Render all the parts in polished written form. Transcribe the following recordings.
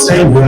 Seigneur.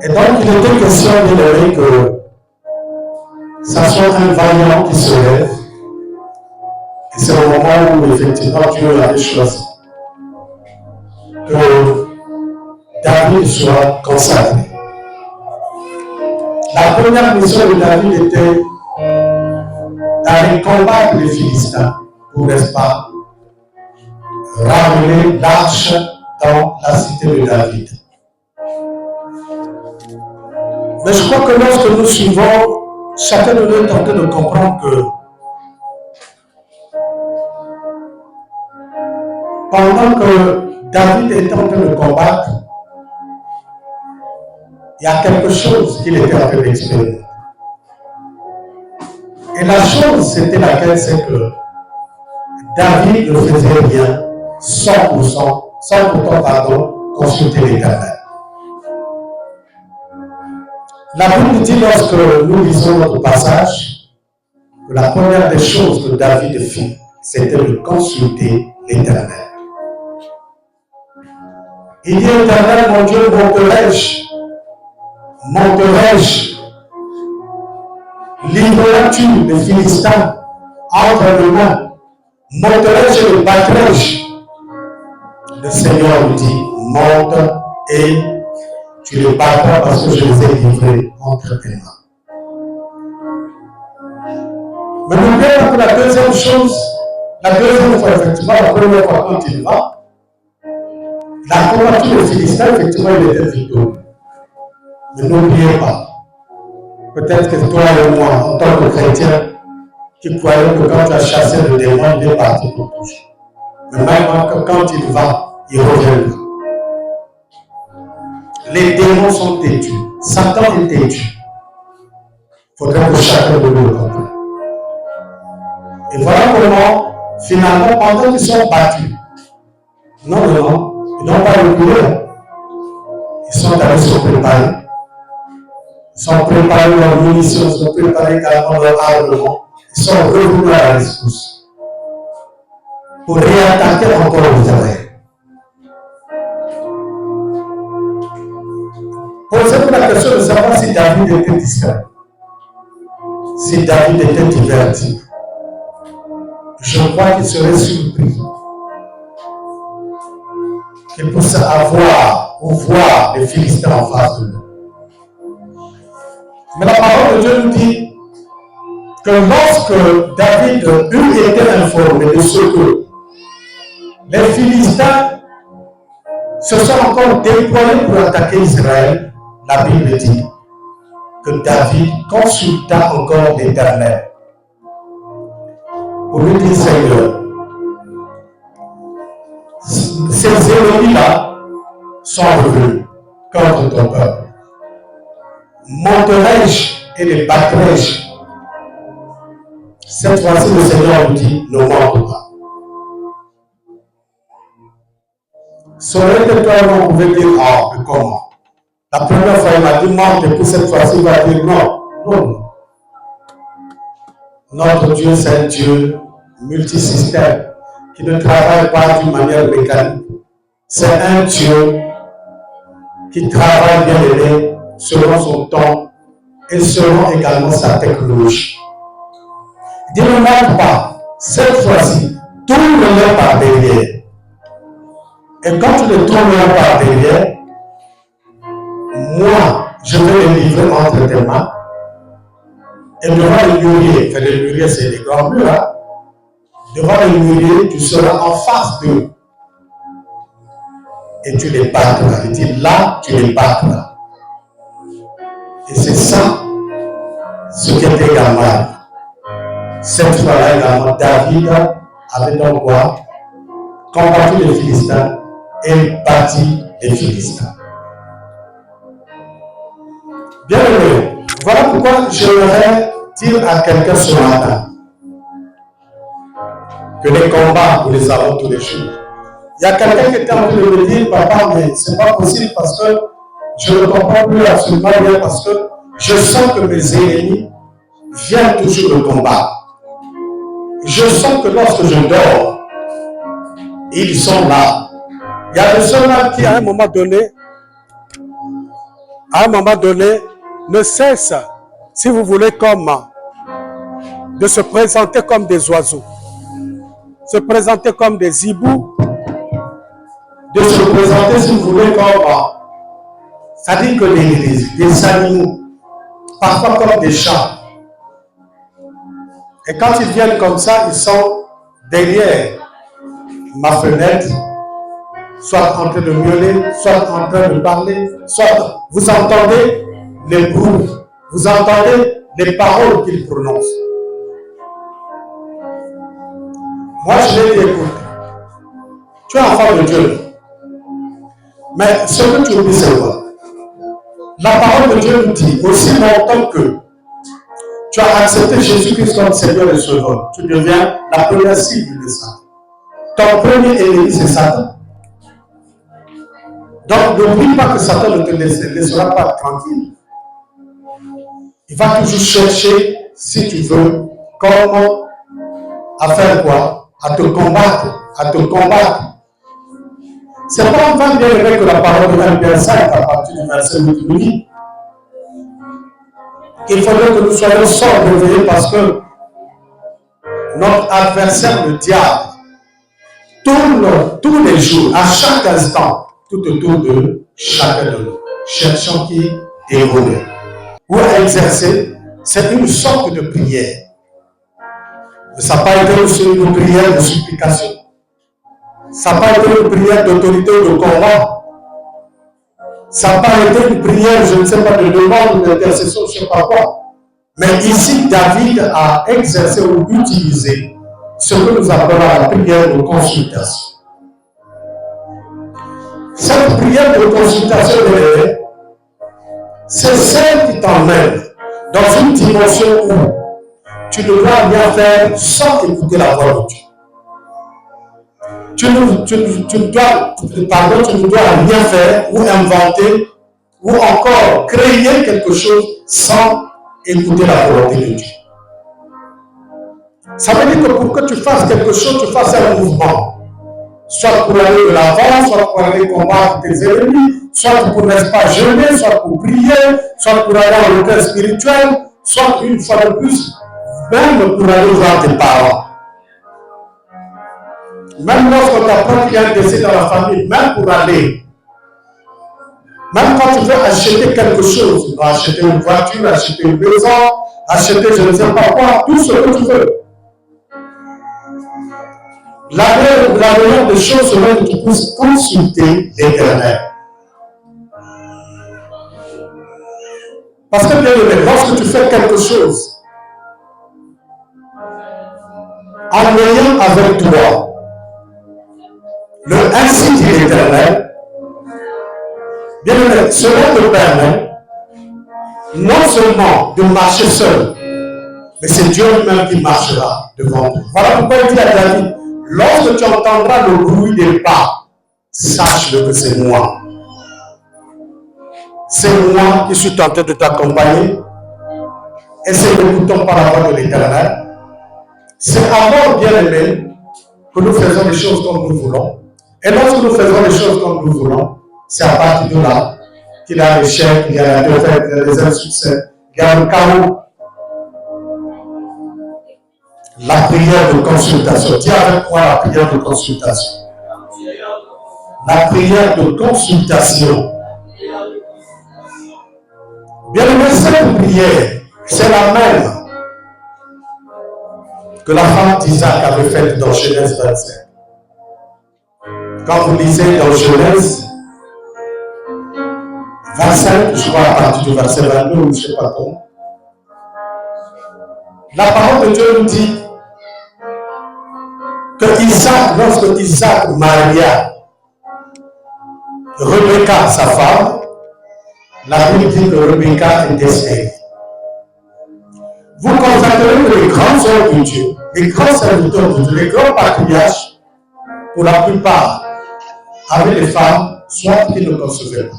Et donc, il était question d'élever que ça soit un vaillant qui se lève. Et c'est au moment où, effectivement, Dieu avait choisi que David soit consacré. La première mission de David était d'aller combattre les Philistins pour, n'est-ce pas, ramener l'arche dans la cité de David. Mais je crois que lorsque nous suivons, chacun de nous est en train de comprendre que pendant que David était en train de combattre, il y a quelque chose qu'il était en train d'expérimenter. Et la chose, c'était laquelle, c'est que David le faisait bien, 100%, sans pourtant, consulter l'Éternel. La Bible dit, lorsque nous lisons notre passage, que la première des choses que David fit, c'était de consulter l'Éternel. Il dit, Éternel, mon Dieu, monterai-je, livreras-tu les Philistins entre mes mains, monterai-je et battrai-je. Le Seigneur lui dit, monte et tu les battras parce que je les ai livrés entre tes mains. Mais n'oubliez pas que la deuxième chose, la deuxième fois, effectivement, la première fois quand il va, la combattu des Philistins, effectivement, il était victorieux. Mais n'oubliez pas, peut-être que toi et moi, en tant que chrétien, qui croyons que quand tu as chassé le démon, il est parti pour toujours. Mais même quand il va, il reviendra. Les démons sont têtus. Satan est têtu. Il faudrait que chacun de nous le comprenne. Et voilà comment, finalement, pendant qu'ils sont battus, non, ils n'ont pas reculé. Ils sont allés se préparer. Ils sont préparés leurs munitions, ils sont préparés également leur armement. Ils sont revenus à la rescousse pour réattaquer encore Israël. Posez-vous la question de savoir si David était discret, si David était diverti. Je crois qu'il serait surpris qu'il puisse avoir ou voir les Philistins en face de nous. Mais la parole de Dieu nous dit que lorsque David eut été informé de ce que les Philistins se sont encore déployés pour attaquer Israël, la Bible dit que David consulta encore l'Éternel pour lui dire, Seigneur, ces ennemis-là sont revenus contre ton peuple. Monterai-je et les battrai-je? Cette fois-ci, le Seigneur nous dit, ne monte pas. Ça aurait été toi, on pouvait dire, ah, mais comment? La première fois, il m'a dit, monte, et puis cette fois-ci, il va dire, non, non. Notre Dieu, c'est un Dieu multisystème, qui ne travaille pas d'une manière mécanique. C'est un Dieu qui travaille bien aimé selon son temps et selon également sa technologie. Il dit, ne monte pas. Cette fois-ci, tourne-le par derrière. Et quand tu le tourneras par derrière, moi, je vais le livrer entre tes mains. Et devant le mûrier, enfin le mûrier c'est des grands murs, hein? Devant le mûrier, tu seras en face d'eux. Et tu les battras. Il dit là, tu les battras. Et c'est ça, ce qui est également. Cette fois-là également, David avait donc quoi? Combattu les Philistins et bâti les Philistins. Bien aimé, voilà pourquoi j'aimerais dire à quelqu'un ce matin que les combats, nous les avons tous les jours. Il y a quelqu'un qui était en train de me dire, papa, mais c'est pas possible parce que je ne comprends plus absolument rien parce que je sens que mes ennemis viennent toujours me combattre. Je sens que lorsque je dors, ils sont là. Il y a des gens qui, à un moment donné, ne cessent, si vous voulez, de se présenter comme des oiseaux, se présenter comme des hiboux, de se présenter, si vous voulez, comme, ça dit que des animaux, parfois comme des chats. Et quand ils viennent comme ça, ils sont derrière ma fenêtre, soit en train de miauler, soit en train de parler, soit vous entendez les bruits, vous entendez les paroles qu'ils prononcent. Moi, je l'ai dit, écoute, tu es enfant de Dieu. Mais ce que tu oublies, c'est quoi? La parole de Dieu nous dit, aussi longtemps que tu as accepté Jésus-Christ comme Seigneur et Sauveur, tu deviens la première cible de ça. Ton premier ennemi, c'est Satan. Donc, n'oublie pas que Satan ne te laissera pas tranquille. Il va toujours chercher, si tu veux, comment, à faire quoi? À te combattre, à te combattre. C'est pas enfin bien aimé que la parole de 1 Pierre 5 à partir du verset 8 nous dit. Il faudrait que nous soyons sobres et réveillés parce que notre adversaire, le diable, tourne tous les jours, à chaque instant, tout autour de chacun de nous, cherchant qui dérouler ou à exercer. C'est une sorte de prière. Mais ça n'a pas été une prière de supplication. Ça n'a pas été une prière d'autorité ou de combat. Ça n'a pas été une prière, je ne sais pas, de demande ou d'intercession, je ne sais pas quoi. Mais ici, David a exercé ou utilisé ce que nous appelons la prière de consultation. Cette prière de consultation, c'est celle qui t'emmène dans une dimension où tu ne dois rien faire sans écouter la voix de Dieu. Tu ne dois rien faire ou inventer ou encore créer quelque chose sans écouter la volonté de Dieu. Ça veut dire que pour que tu fasses quelque chose, tu fasses un mouvement. Soit pour aller de l'avant, soit pour aller combattre tes ennemis, soit pour, n'est-ce pas, jeûner, soit pour prier, soit pour aller en retraite spirituel, soit une fois de plus, même pour aller voir tes parents. Même lorsque tu apprends qu'il y a un décès dans la famille, même pour aller. Même quand tu veux acheter quelque chose, tu vas acheter une voiture, acheter une maison, acheter je ne sais pas quoi, tout ce que tu veux. La meilleure des choses serait que tu puisses consulter l'Éternel. Parce que bien aimé, lorsque tu fais quelque chose, en ayant avec toi le ainsi dit l'Éternel, Bien aimé, cela te permet non seulement de marcher seul, mais c'est Dieu lui-même qui marchera devant toi. Voilà pourquoi il dit à David, lorsque tu entendras le bruit des pas, sache-le que c'est moi. C'est moi qui suis tenté de t'accompagner. Et c'est le bouton par la voix de l'Éternel. C'est alors, bien aimé, que nous faisons les choses comme nous voulons. Et lorsque nous faisons les choses comme nous voulons, c'est à partir de là qu'il y a l'échec, il y a la défaite, il y a les insuccès, il y a le chaos. La prière de consultation. Dis avec moi la prière de consultation. La prière de consultation. Bien aimé, cette prière, c'est la même que la femme d'Isaac avait faite dans Genèse 25. Quand vous lisez dans Genèse 25, je crois à partir du verset 22, ou je ne sais pas comment, la parole de Dieu nous dit que Isaac, lorsque Isaac maria Rebecca, sa femme, la Bible dit que Rebecca était stérile. Vous constaterez que les grands hommes de Dieu, les grands serviteurs de Dieu, les grands patriarches, pour la plupart, avaient des femmes, soit qui ne concevaient pas.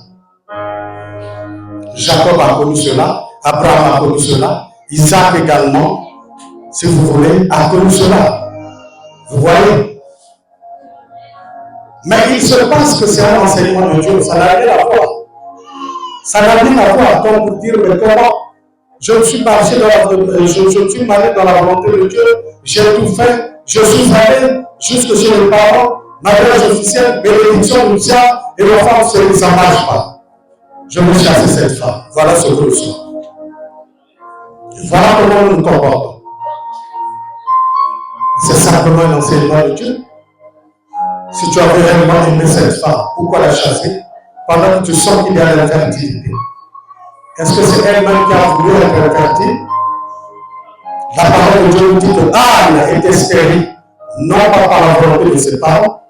Jacob a connu cela, Abraham a connu cela, Isaac également, si vous voulez, a connu cela. Vous voyez? Mais il se passe que c'est un enseignement de Dieu, ça n'a rien à voir. Ça n'a rien à voir, comme pour dire, mais comment je me suis marché je suis allé dans la volonté de Dieu, j'ai tout fait, je suis allé jusque chez les parents, mariage officiel, bénédiction nuptiale, et l'enfant ça ne marche pas. Je veux chasser cette femme. Voilà ce que nous sommes. Voilà comment nous nous comportons. C'est simplement un enseignement de Dieu. Si tu avais réellement aimé cette femme, pourquoi la chasser pendant que tu sens qu'il y a l'infertilité? Est-ce que c'est elle-même qui a voulu être infertile? La parole de Dieu nous dit que Anne était stérile, non pas par la volonté de ses parents,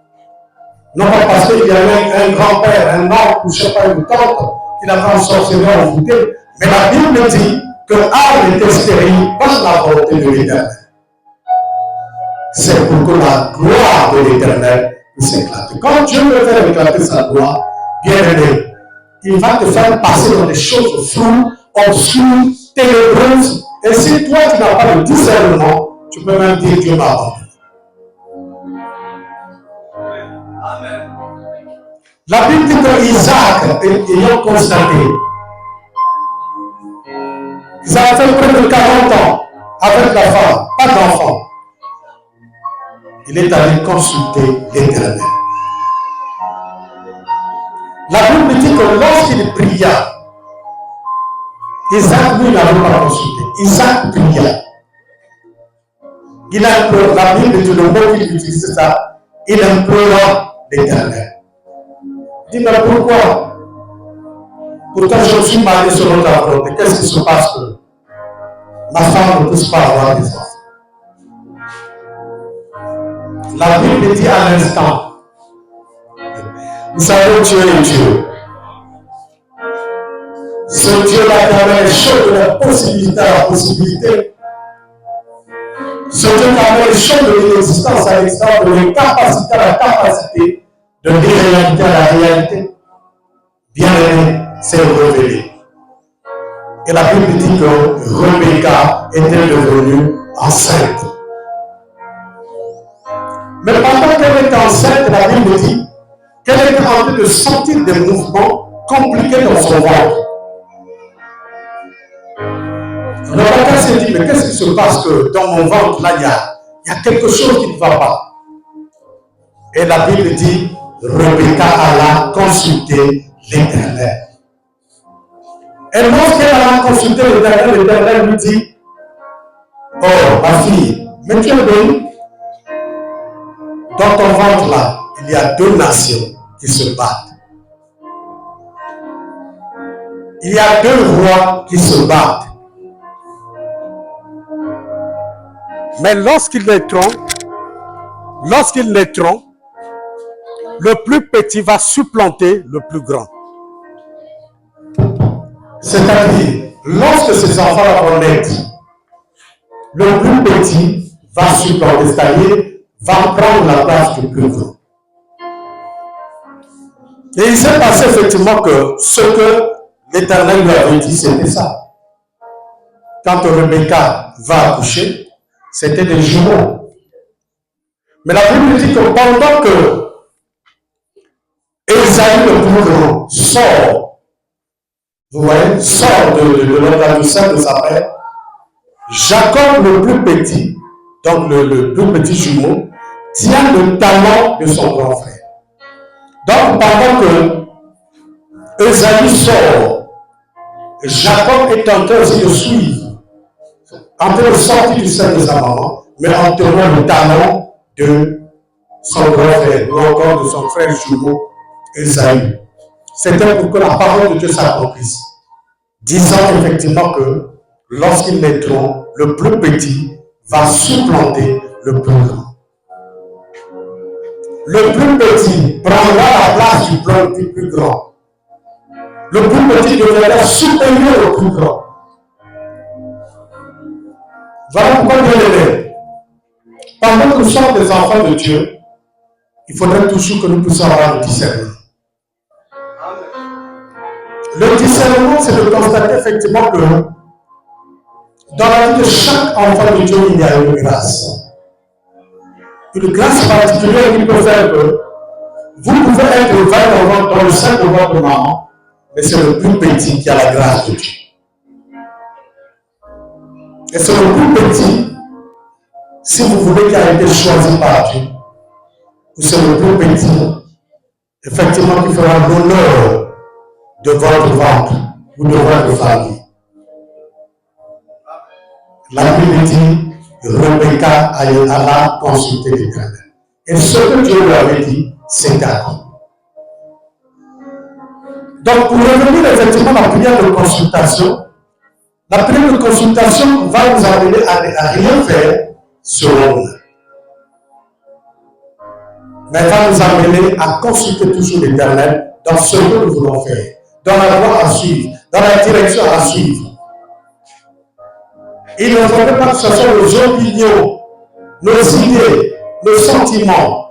non pas parce qu'il y avait un grand-père, un oncle, ou je ne sais pas, une tante, qui l'avait ensorcelé, envoûté, mais la Bible dit que Anne était stérile par la volonté de l'Éternel. C'est pour que la gloire de l'Éternel puisse éclater. Quand Dieu veut faire éclater sa gloire, bien aimé, il va te faire passer dans des choses floues, obscures, ténébreuses. Et si toi, tu n'as pas de discernement, tu peux même dire Dieu m'a abandonné. La Bible dit que Isaac, ayant constaté qu'ils avaient fait près de 40 ans avec la femme, pas d'enfant, il est allé consulter l'Éternel. La Bible dit que lorsqu'il pria, Isaac, lui, n'avait pas consulté. Isaac pria. Il a imploré, la Bible dit le mot qu'il utilise, c'est ça. Il implora l'Éternel. Dis-moi pourquoi? Pourtant, je suis marié selon ta volonté. Qu'est-ce qui se passe que ma femme ne puisse pas avoir des enfants? La Bible dit à l'instant, vous savez, Dieu est Dieu. Ce Dieu-là qui avait les choses de la possibilité à la possibilité. Ce Dieu qui avait les choses de l'inexistence à l'existence, de l'incapacité à la capacité, de l'irréalité à la réalité. Bien aimé, c'est révélé. Et la Bible dit que Rebecca était devenue enceinte. Mais pendant qu'elle était enceinte, la Bible dit qu'elle était en train de sentir des mouvements compliqués dans son ventre. Rebecca s'est dit, mais qu'est-ce qui se passe que dans mon ventre, là, il y a quelque chose qui ne va pas. Et la Bible dit, Rebecca alla consulter l'Éternel. Et lorsqu'elle alla consulter l'Éternel, l'Éternel lui dit, oh, ma fille, mais tu es bénie. Dans ton ventre là, il y a deux nations qui se battent. Il y a deux rois qui se battent. Mais lorsqu'ils naîtront, le plus petit va supplanter le plus grand. C'est-à-dire, lorsque ces enfants vont naître, le plus petit va supplanter, c'est-à-dire, va prendre la place du plus grand. Et il s'est passé effectivement que ce que l'Éternel lui avait dit, c'était ça. Quand Rebecca va accoucher, c'était des jumeaux. Mais la Bible dit que pendant que Ésaü le plus grand sort, vous voyez, sort de l'organisation de sa mère, Jacob le plus petit, donc le plus petit jumeau, tient le talon de son grand frère. Donc pendant que Ésaü sort, Jacob est en train aussi de suivre, en train de sortir du sein de sa maman, mais en tenant le talon de son grand frère, ou encore de son frère jumeau Ésaü. C'était pour que la parole de Dieu s'accomplisse, disant effectivement que lorsqu'ils naîtront, le plus petit va supplanter le plus grand. Le plus petit prendra la place du plus grand. Le plus petit deviendra supérieur au plus grand. Voilà pourquoi Dieu l'aimait. Pendant que nous sommes des enfants de Dieu, il faudrait toujours que nous puissions avoir le discernement. Le discernement, c'est de constater effectivement que dans la vie de chaque enfant de Dieu, il y a une grâce. Une grâce particulière qui peut faire que vous pouvez être 20 dans le sein de votre maman, mais c'est le plus petit qui a la grâce de Dieu. Et c'est le plus petit, si vous voulez, qui a été choisi par Dieu. Ou c'est le plus petit, effectivement, qui fera l'honneur de votre ventre ou de votre famille. La Bible dit, Rebecca alla consulter l'Éternel. Et ce que Dieu lui avait dit, c'est accompli. Donc, pour revenir effectivement à la prière de consultation, la prière de consultation va nous amener à rien faire selon nous. Mais elle va nous amener à consulter toujours l'Éternel dans ce que nous voulons faire, dans la voie à suivre, dans la direction à suivre. Il ne faudrait pas que ce soit nos opinions, nos idées, nos sentiments,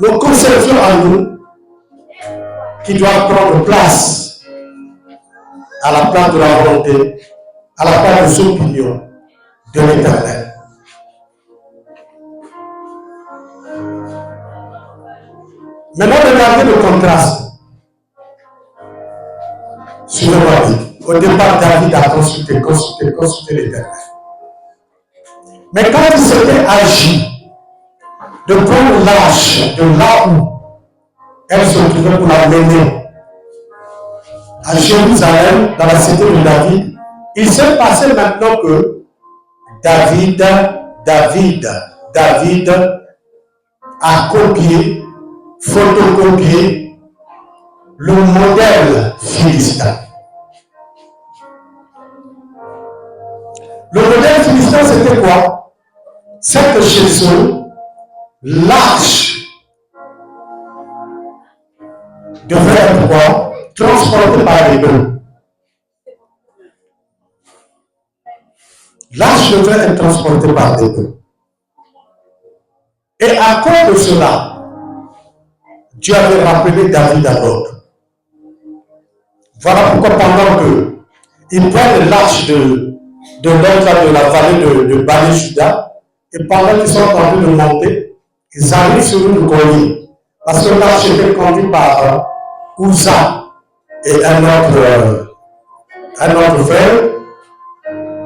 nos conceptions à nous qui doivent prendre place à la place de la volonté, à la place des opinions de l'Éternel. Maintenant, regardez le contraste. Sur le David. Au départ, David a consulté l'Éternel. Mais quand il s'était agi de prendre l'arche de là où elle se trouvait pour la mener à Jérusalem, dans la cité de David, il s'est passé maintenant que David a copié, photocopié le modèle philistin. Le modèle philistin, c'était quoi? C'est que chez eux, l'arche devait être quoi? Transportée par les bœufs. L'arche devait être transportée par des bœufs. Et à cause de cela, Dieu avait rappelé David à l'ordre. Voilà pourquoi pendant qu'ils prennent l'arche de l'autre de la vallée de Bali Juda, et pendant qu'ils sont en train de monter, ils arrivent sur une colline. Parce que l'arche était conduite par Uza et un autre frère.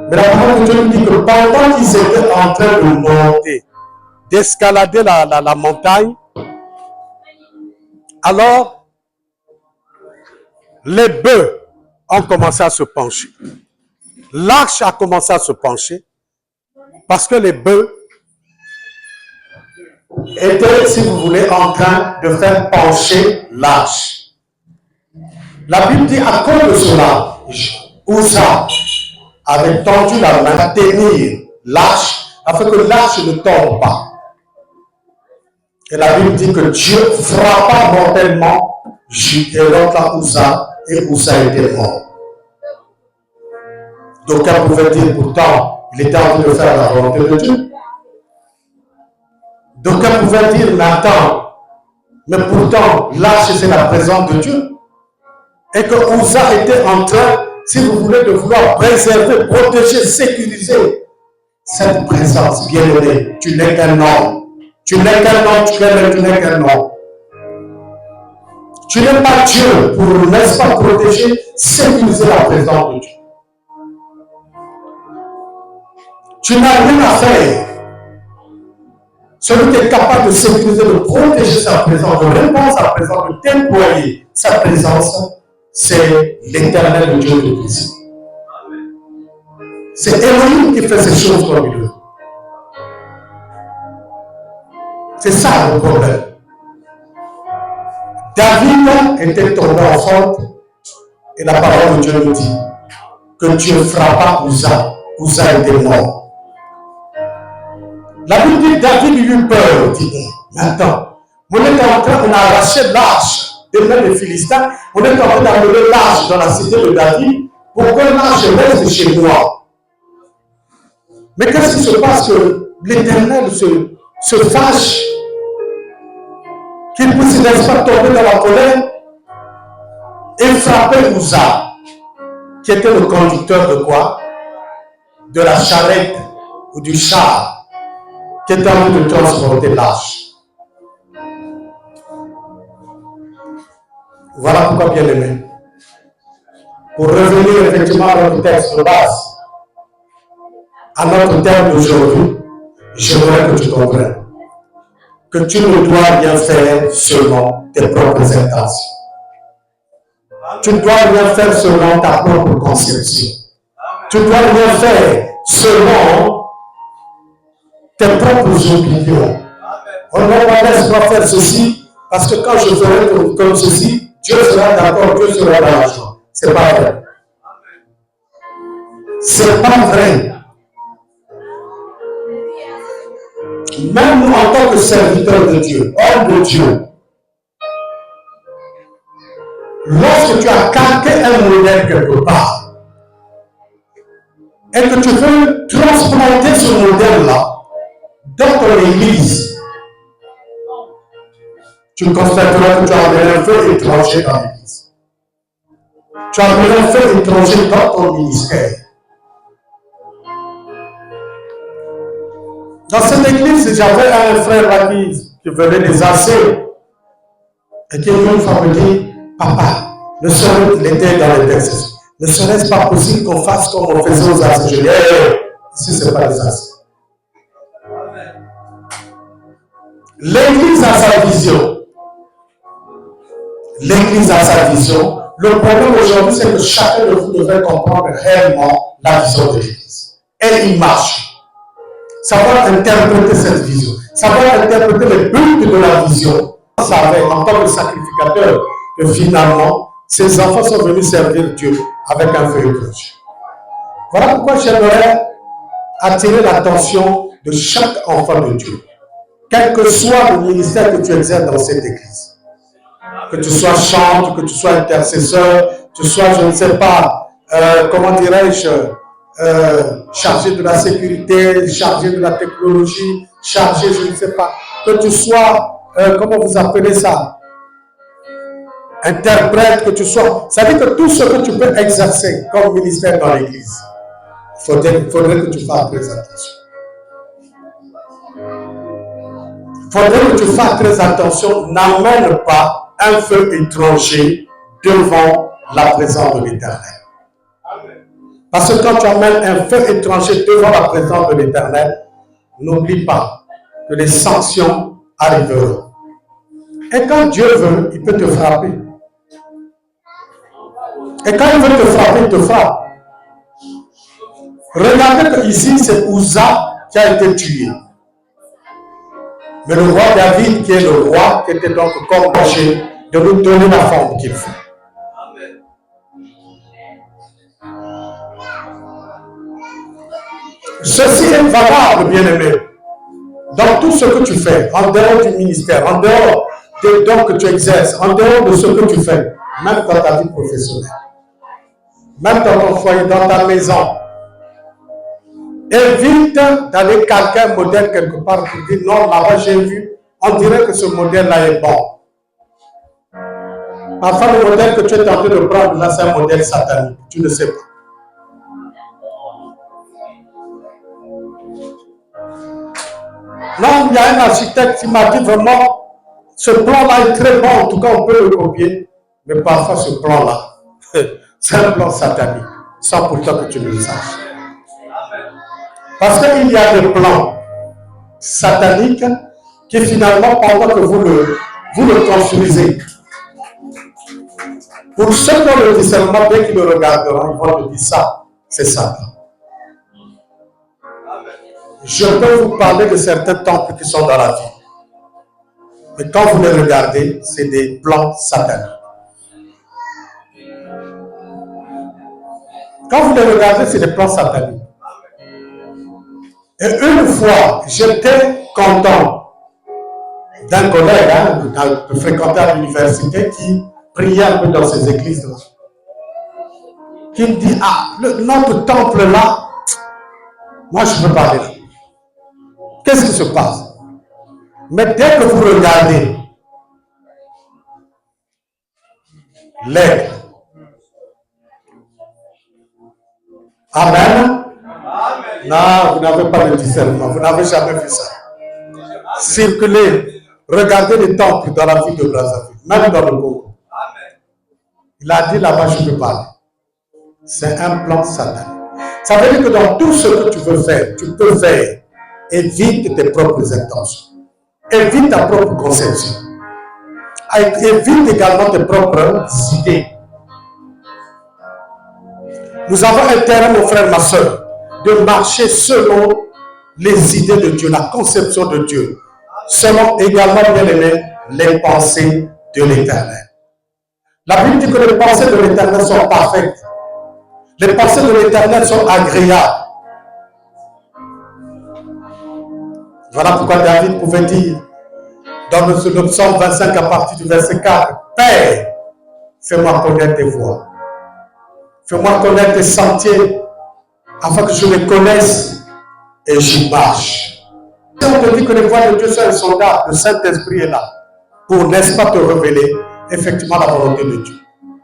Mais la parole de Dieu nous dit que pendant qu'ils étaient en train de monter, d'escalader la montagne, alors les bœufs ont commencé à se pencher. L'arche a commencé à se pencher parce que les bœufs étaient, si vous voulez, en train de faire pencher l'arche. La Bible dit à cause de cela, Uza avait tendu la main à tenir l'arche afin que l'arche ne tombe pas. Et la Bible dit que Dieu frappa mortellement l'autre Uza et Uza était mort. D'aucuns pouvaient dire pourtant, il était en train de faire la volonté de Dieu. D'aucuns pouvaient dire, mais attends, mais pourtant, l'arche, c'est la présence de Dieu. Et que Uza était en train, si vous voulez, de vouloir préserver, protéger, sécuriser cette présence. Bien-aimé, tu n'es qu'un homme. Tu n'es qu'un homme, tu n'es qu'un homme. Tu n'es pas Dieu pour, n'est-ce pas, protéger, sécuriser la présence de Dieu. Tu n'as rien à faire. Celui qui est capable de sécuriser, de protéger sa présence, de répondre à sa présence, de déployer sa présence, c'est l'Éternel, le Dieu de Christ. C'est Elohim qui fait ces choses comme il veut. C'est ça le problème. David était tombé en faute et la parole de Dieu nous dit que Dieu frappa Uza. Uza était mort. La Bible dit David eut peur. Il dit, mais attends, on est en train, on a arraché l'arche des mains des Philistins, on est en train d'amener l'arche dans la cité de David pour que l'arche reste chez moi. Mais qu'est-ce qui se passe que l'Éternel se fâche, qu'il puisse n'est-ce pas tomber dans la colère et frapper Uza, qui était le conducteur de quoi? De la charrette ou du char qui était en train de transporter l'arche. Voilà pourquoi, bien aimé, pour revenir effectivement à notre texte de base, à notre terme d'aujourd'hui, j'aimerais que tu comprennes que tu ne dois rien faire selon tes propres intentions. Tu ne dois rien faire selon ta propre conception. Tu ne dois rien faire selon tes propres opinions. On ne va laisse-moi faire ceci, parce que quand je ferai comme ceci, Dieu sera d'accord, Dieu sera dans la joie. C'est pas vrai. C'est pas vrai. Même nous, en tant que serviteurs de Dieu, hommes de Dieu, lorsque tu as calqué un modèle quelque part, et que tu veux transplanter ce modèle-là dans ton église, tu constateras que tu as amené un feu étranger dans l'église. Tu as amené un feu étranger dans ton ministère. Dans cette église, j'avais un frère là qui venait des AC et qui une fois me dit, papa, ne serait-ce l'été dans les textes, ne serait-ce pas possible qu'on fasse comme on faisait aux AC? Je dis, ici ce n'est pas des AC. L'église a sa vision. L'église a sa vision. Le problème aujourd'hui, c'est que chacun de vous devrait comprendre réellement la vision de l'église. Et il marche. Savoir interpréter cette vision. Savoir interpréter le but de la vision. On savait, en tant que sacrificateur, que finalement, ces enfants sont venus servir Dieu avec un feu étranger. Voilà pourquoi j'aimerais attirer l'attention de chaque enfant de Dieu. Quel que soit le ministère que tu exerces dans cette église. Que tu sois chantre, que tu sois intercesseur, que tu sois, je ne sais pas, comment dirais-je, chargé de la sécurité, chargé de la technologie, chargé, je ne sais pas, que tu sois, comment vous appelez ça, interprète, que tu sois, ça veut dire que tout ce que tu peux exercer comme ministère dans l'église, il faudrait que tu fasses très attention. Il faudrait que tu fasses très attention, n'amène pas un feu étranger devant la présence de l'Éternel. Parce que quand tu amènes un feu étranger devant la présence de l'Éternel, n'oublie pas que les sanctions arriveront. Et quand Dieu veut, il peut te frapper. Et quand il veut te frapper, il te frappe. Regardez que ici, c'est Uza qui a été tué. Mais le roi David, qui est le roi, qui était donc commandé de nous donner la forme qu'il faut. Ceci est valable, bien-aimé, dans tout ce que tu fais, en dehors du ministère, en dehors des dons que tu exerces, en dehors de ce que tu fais, même dans ta vie professionnelle, même dans ton foyer, dans ta maison, Évite d'aller calquer un modèle quelque part pour dire non, là-bas j'ai vu, on dirait que ce modèle-là est bon. Parfois, le modèle que tu es tenté de prendre, là, c'est un modèle satanique. Tu ne sais pas. Non, il y a un architecte qui m'a dit vraiment, ce plan-là est très bon, en tout cas, on peut le copier. Mais parfois, ce plan-là, c'est un plan satanique, sans pourtant que tu ne le saches. Parce qu'il y a des plans sataniques qui finalement, pendant que vous le construisez, pour ceux qui ont le discernement, dès qu'ils le regarderont, ils vont te dire ça, c'est Satan. Je peux vous parler de certains temples qui sont dans la vie. Mais quand vous les regardez, c'est des plans sataniques. Quand vous les regardez, c'est des plans sataniques. Et une fois, j'étais content d'un collègue qui fréquentait à l'université qui priait un peu dans ces églises-là. Qui me dit, ah, notre temple-là, moi je ne peux pas aller là. Qu'est-ce qui se passe? Mais dès que vous regardez l'aigle, Amen. Non, vous n'avez pas de discernement, vous n'avez jamais vu ça. Circulez, regardez les temples dans la ville de Brazzaville, même dans le Congo. Il a dit là-bas, je peux parler. C'est un plan satanique. Ça veut dire que dans tout ce que tu veux faire, tu peux faire. Évite tes propres intentions. Évite ta propre conception. Évite également tes propres idées. Nous avons intérêt, mon frère, ma soeur, de marcher selon les idées de Dieu, la conception de Dieu. Selon également, bien aimé, les pensées de l'Éternel. La Bible dit que les pensées de l'Éternel sont parfaites. Les pensées de l'Éternel sont agréables. Voilà pourquoi David pouvait dire dans le psaume 25 à partir du verset 4, Père, fais-moi connaître tes voies. Fais-moi connaître tes sentiers afin que je les connaisse et j'y marche. Si on te dit que les voies de Dieu sont insondables, le Saint-Esprit est là pour, n'est-ce pas, te révéler effectivement la volonté de Dieu.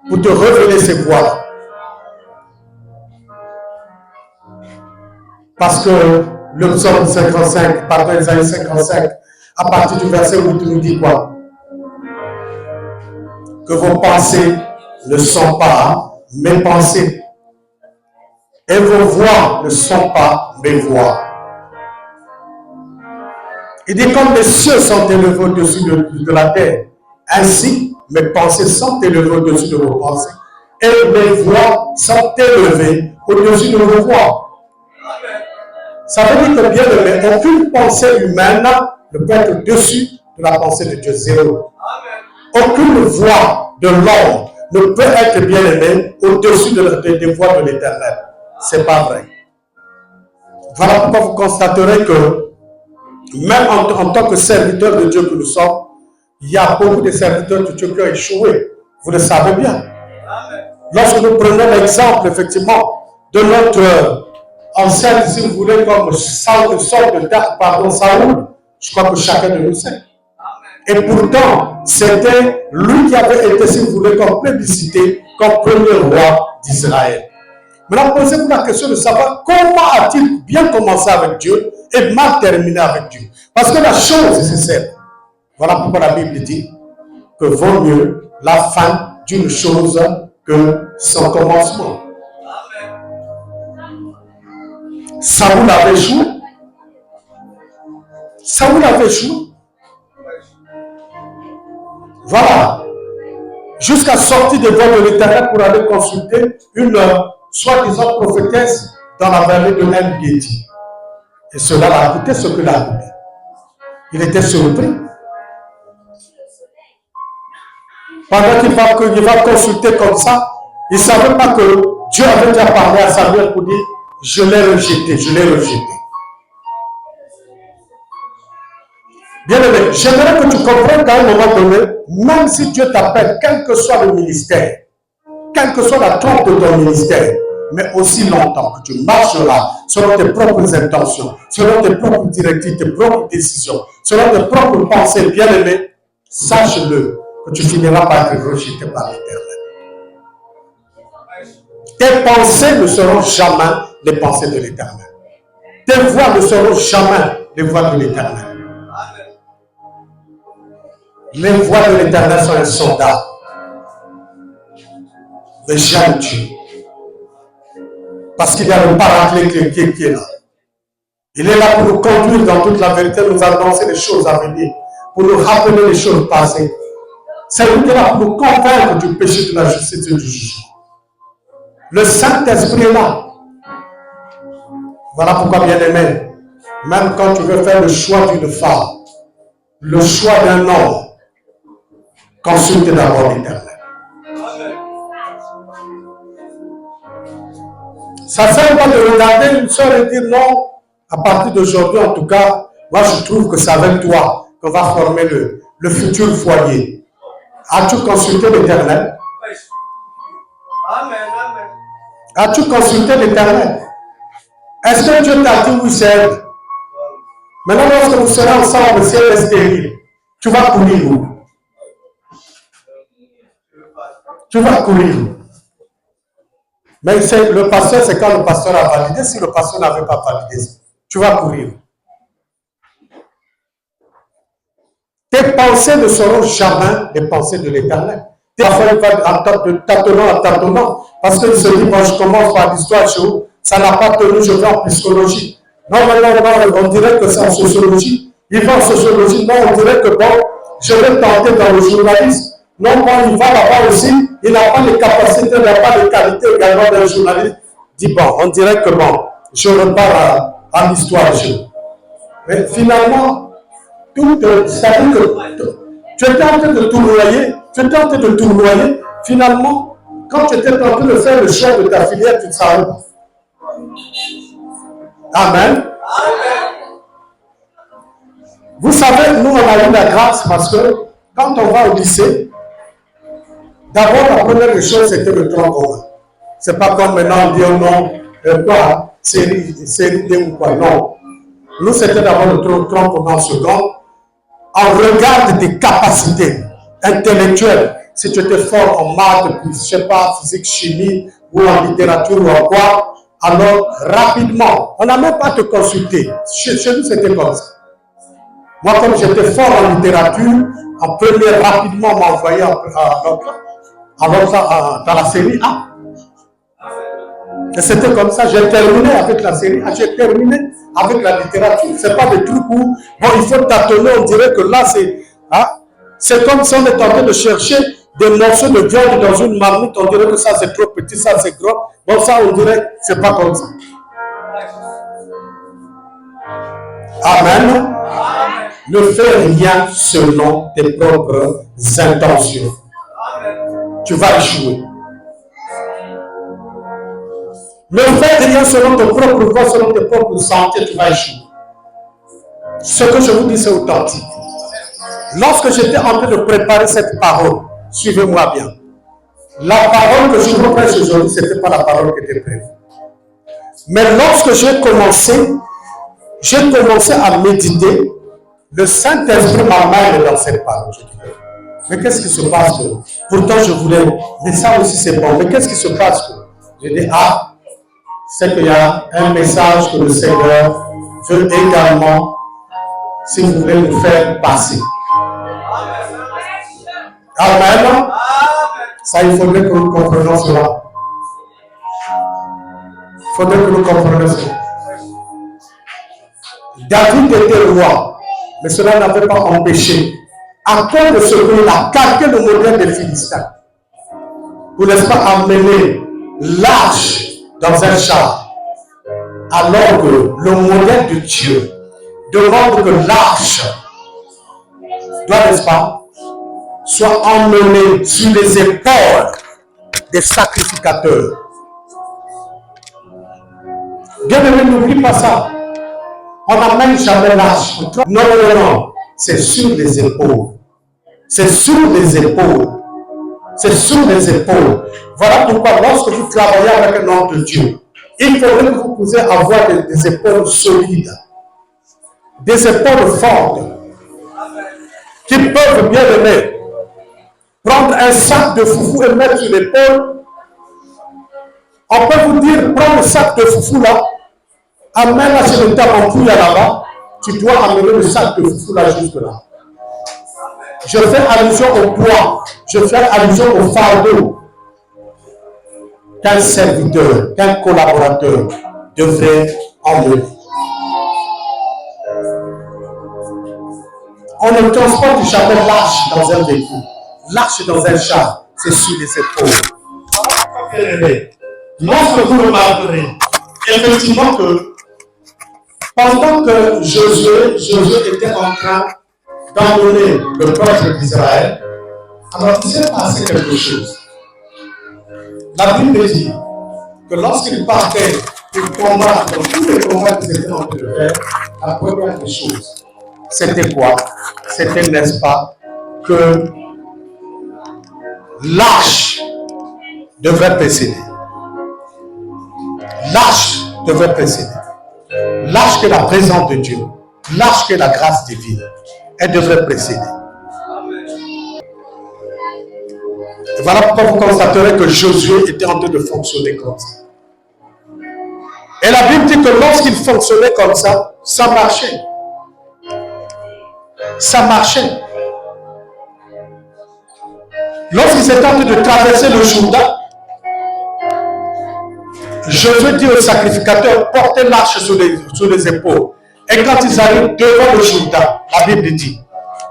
Pour te révéler ces voies-là. Parce que le psaume 55, pardon, Isaïe 55, à partir du verset 8, nous dit quoi? Que vos pensées ne sont pas mes pensées. Et vos voix ne sont pas mes voix. Il dit comme les cieux sont élevés au-dessus de la terre, ainsi mes pensées sont élevées au-dessus de vos pensées. Et mes voix sont élevées au-dessus de vos voix. Ça veut dire que bien aimé, aucune pensée humaine ne peut être au-dessus de la pensée de Dieu. Zéro. Aucune voix de l'homme ne peut être bien aimé au-dessus des voix de l'Éternel. C'est pas vrai. Voilà pourquoi vous constaterez que même en tant que serviteur de Dieu que nous sommes, il y a beaucoup de serviteurs de Dieu qui ont échoué. Vous le savez bien. Lorsque nous prenons l'exemple effectivement de notre ancien, si vous voulez, comme Saoul, je crois que chacun de nous sait. Et pourtant, c'était lui qui avait été, si vous voulez, comme plébiscité, comme premier roi d'Israël. Maintenant, posez-vous la question de savoir comment a-t-il bien commencé avec Dieu et mal terminé avec Dieu. Parce que la chose, c'est celle. Voilà pourquoi la Bible dit que vaut mieux la fin d'une chose que son commencement. Saoul avait échoué. Saoul avait échoué. Voilà. Jusqu'à sortir des voies de l'Éternel pour aller consulter une soi-disant prophétesse dans la vallée de En-Gedi. Et cela l'a coûté ce que l'a coûté. Il était surpris. Pendant qu'il va consulter comme ça, il ne savait pas que Dieu avait déjà parlé à Samuel pour dire je l'ai rejeté, je l'ai rejeté. Bien aimé, j'aimerais que tu comprennes qu'à un moment donné, même si Dieu t'appelle, quel que soit le ministère, quelle que soit la trompe de ton ministère, mais aussi longtemps que tu marcheras selon tes propres intentions, selon tes propres directives, tes propres décisions, selon tes propres pensées, bien-aimés, sache-le que tu finiras par être rejeté par l'Éternel. Tes pensées ne seront jamais les pensées de l'Éternel. Tes voix ne seront jamais les voix de l'Éternel. Les voix de l'Éternel sont insondables. Mais j'aime Dieu. Parce qu'il y a le paraclet qui est là. Il est là pour nous conduire dans toute la vérité, nous annoncer les choses à venir, pour nous rappeler les choses passées. C'est lui qui est là pour nous convaincre du péché, de la justice et du jugement. Le Saint-Esprit est là. Voilà pourquoi, bien-aimé, même quand tu veux faire le choix d'une femme, le choix d'un homme, consulte d'abord l'Éternel. Ça ne sert pas de regarder une soeur et dire non, à partir d'aujourd'hui, en tout cas, moi je trouve que c'est avec toi qu'on va former le futur foyer. As-tu consulté l'Éternel? As-tu consulté l'Éternel? Est-ce que Dieu t'a dit oui, c'est elle? Maintenant, lorsque vous serez ensemble, si elle est stérile, tu vas courir où? Tu vas courir où? Mais le pasteur, c'est quand le pasteur a validé. Si le pasteur n'avait pas validé, tu vas courir. Tes pensées ne seront jamais les pensées de l'Éternel. Tes enfants, ils vont tâtonnant, parce qu'ils se disent, moi je commence par l'histoire chez vous, ça n'a pas tenu, je vais en psychologie. Non, on dirait que c'est en sociologie. Il va en sociologie, non, on dirait que bon, je vais tenter dans le journalisme. Non, bon, il va là-bas aussi, il n'a pas les capacités, il n'a pas les qualités également d'un journaliste. Dit bon, on dirait que bon, je repars à l'histoire chez vous. Mais finalement, c'est-à-dire que tu étais en train de tournoyer, finalement, quand tu étais en train de faire le choix de ta filière, tu ne savais pas. Amen. Vous savez, nous, on a eu la grâce parce que quand on va au lycée, d'abord, la première chose, c'était le tronc commun. C'est pas comme maintenant, on dit oh non, quoi, série D ou quoi, non. Nous, c'était d'abord le tronc commun en second. On regarde tes capacités intellectuelles. Si tu étais fort en maths, puis, je ne sais pas, physique, chimie, ou en littérature, ou en quoi, alors rapidement, on n'a même pas à te consulter. Chez nous, c'était comme ça. Moi, comme j'étais fort en littérature, en première, rapidement, on m'a envoyé dans la série A. Et c'était comme ça, j'ai terminé avec la série A, j'ai terminé avec la littérature. Ce n'est pas des trucs où, bon, il faut tâtonner, on dirait que là, c'est comme si on est en train de chercher des morceaux de viande dans une marmite, on dirait que ça c'est trop petit, ça c'est gros. Bon, ça, on dirait que ce n'est pas comme ça. Amen. Ne fais rien selon tes propres intentions. Tu vas échouer. Ne fais rien selon tes propres voies, selon tes propres sentiers, tu vas échouer. Ce que je vous dis, c'est authentique. Lorsque j'étais en train de préparer cette parole, suivez-moi bien. La parole que je vous prêche aujourd'hui, ce n'était pas la parole qui était prévue. Mais lorsque j'ai commencé à méditer, le Saint-Esprit m'a mêlé dans cette parole. Je dis, mais qu'est-ce qui se passe? Pourtant, je voulais, mais ça aussi c'est bon. Mais qu'est-ce qui se passe? Je dis, c'est qu'il y a un message que le Seigneur veut également, si vous voulez, nous faire passer. Amen. Ça, il faudrait que nous comprenions cela. Il faudrait que nous comprenions cela. David était roi, mais cela n'avait pas empêché, à cause de ce qu'il a calqué le modèle des Philistins, pour n'est-ce pas amener l'arche dans un char, alors que le modèle de Dieu demande que l'arche doit, n'est-ce pas, soit emmenée sur les épaules des sacrificateurs. Bien aimé, n'oublie pas ça. On n'amène jamais l'arche. Non. C'est sur les épaules. C'est sur les épaules. C'est sur les épaules. Voilà pourquoi lorsque vous travaillez avec un homme de Dieu, il faudrait que vous puissiez avoir des épaules solides, des épaules fortes, qui peuvent bien aimer. Prendre un sac de foufou et mettre sur l'épaule. On peut vous dire, prends le sac de foufou là, amène-la chez le tabampouille là-bas, tu dois amener le sac de foufou là jusque là. Je fais allusion au poids, je fais allusion au fardeau qu'un serviteur, qu'un collaborateur devrait emmener. On ne transporte jamais l'arche dans un véhicule. L'arche dans un char, c'est sur les épaules. Lorsque vous remarquerez, effectivement que pendant que Josué était en train d'emmener le peuple d'Israël, alors il s'est passé quelque chose. La Bible dit que lorsqu'il partait pour combattre dans tous les combats qu'ils étaient en train de faire, la première des choses, c'était quoi? C'était, n'est-ce pas, que l'arche devrait précéder. L'arche devrait précéder. L'arche que la présence de Dieu, l'arche que la grâce divine, elle devrait précéder. Et voilà pourquoi vous constaterez que Josué était en train de fonctionner comme ça. Et la Bible dit que lorsqu'il fonctionnait comme ça, ça marchait. Ça marchait. Lorsqu'ils étaient en train de traverser le Jourdain, Josué dit au sacrificateur, portez l'arche sur les épaules. Et quand ils arrivent devant le Jourdain, la Bible dit,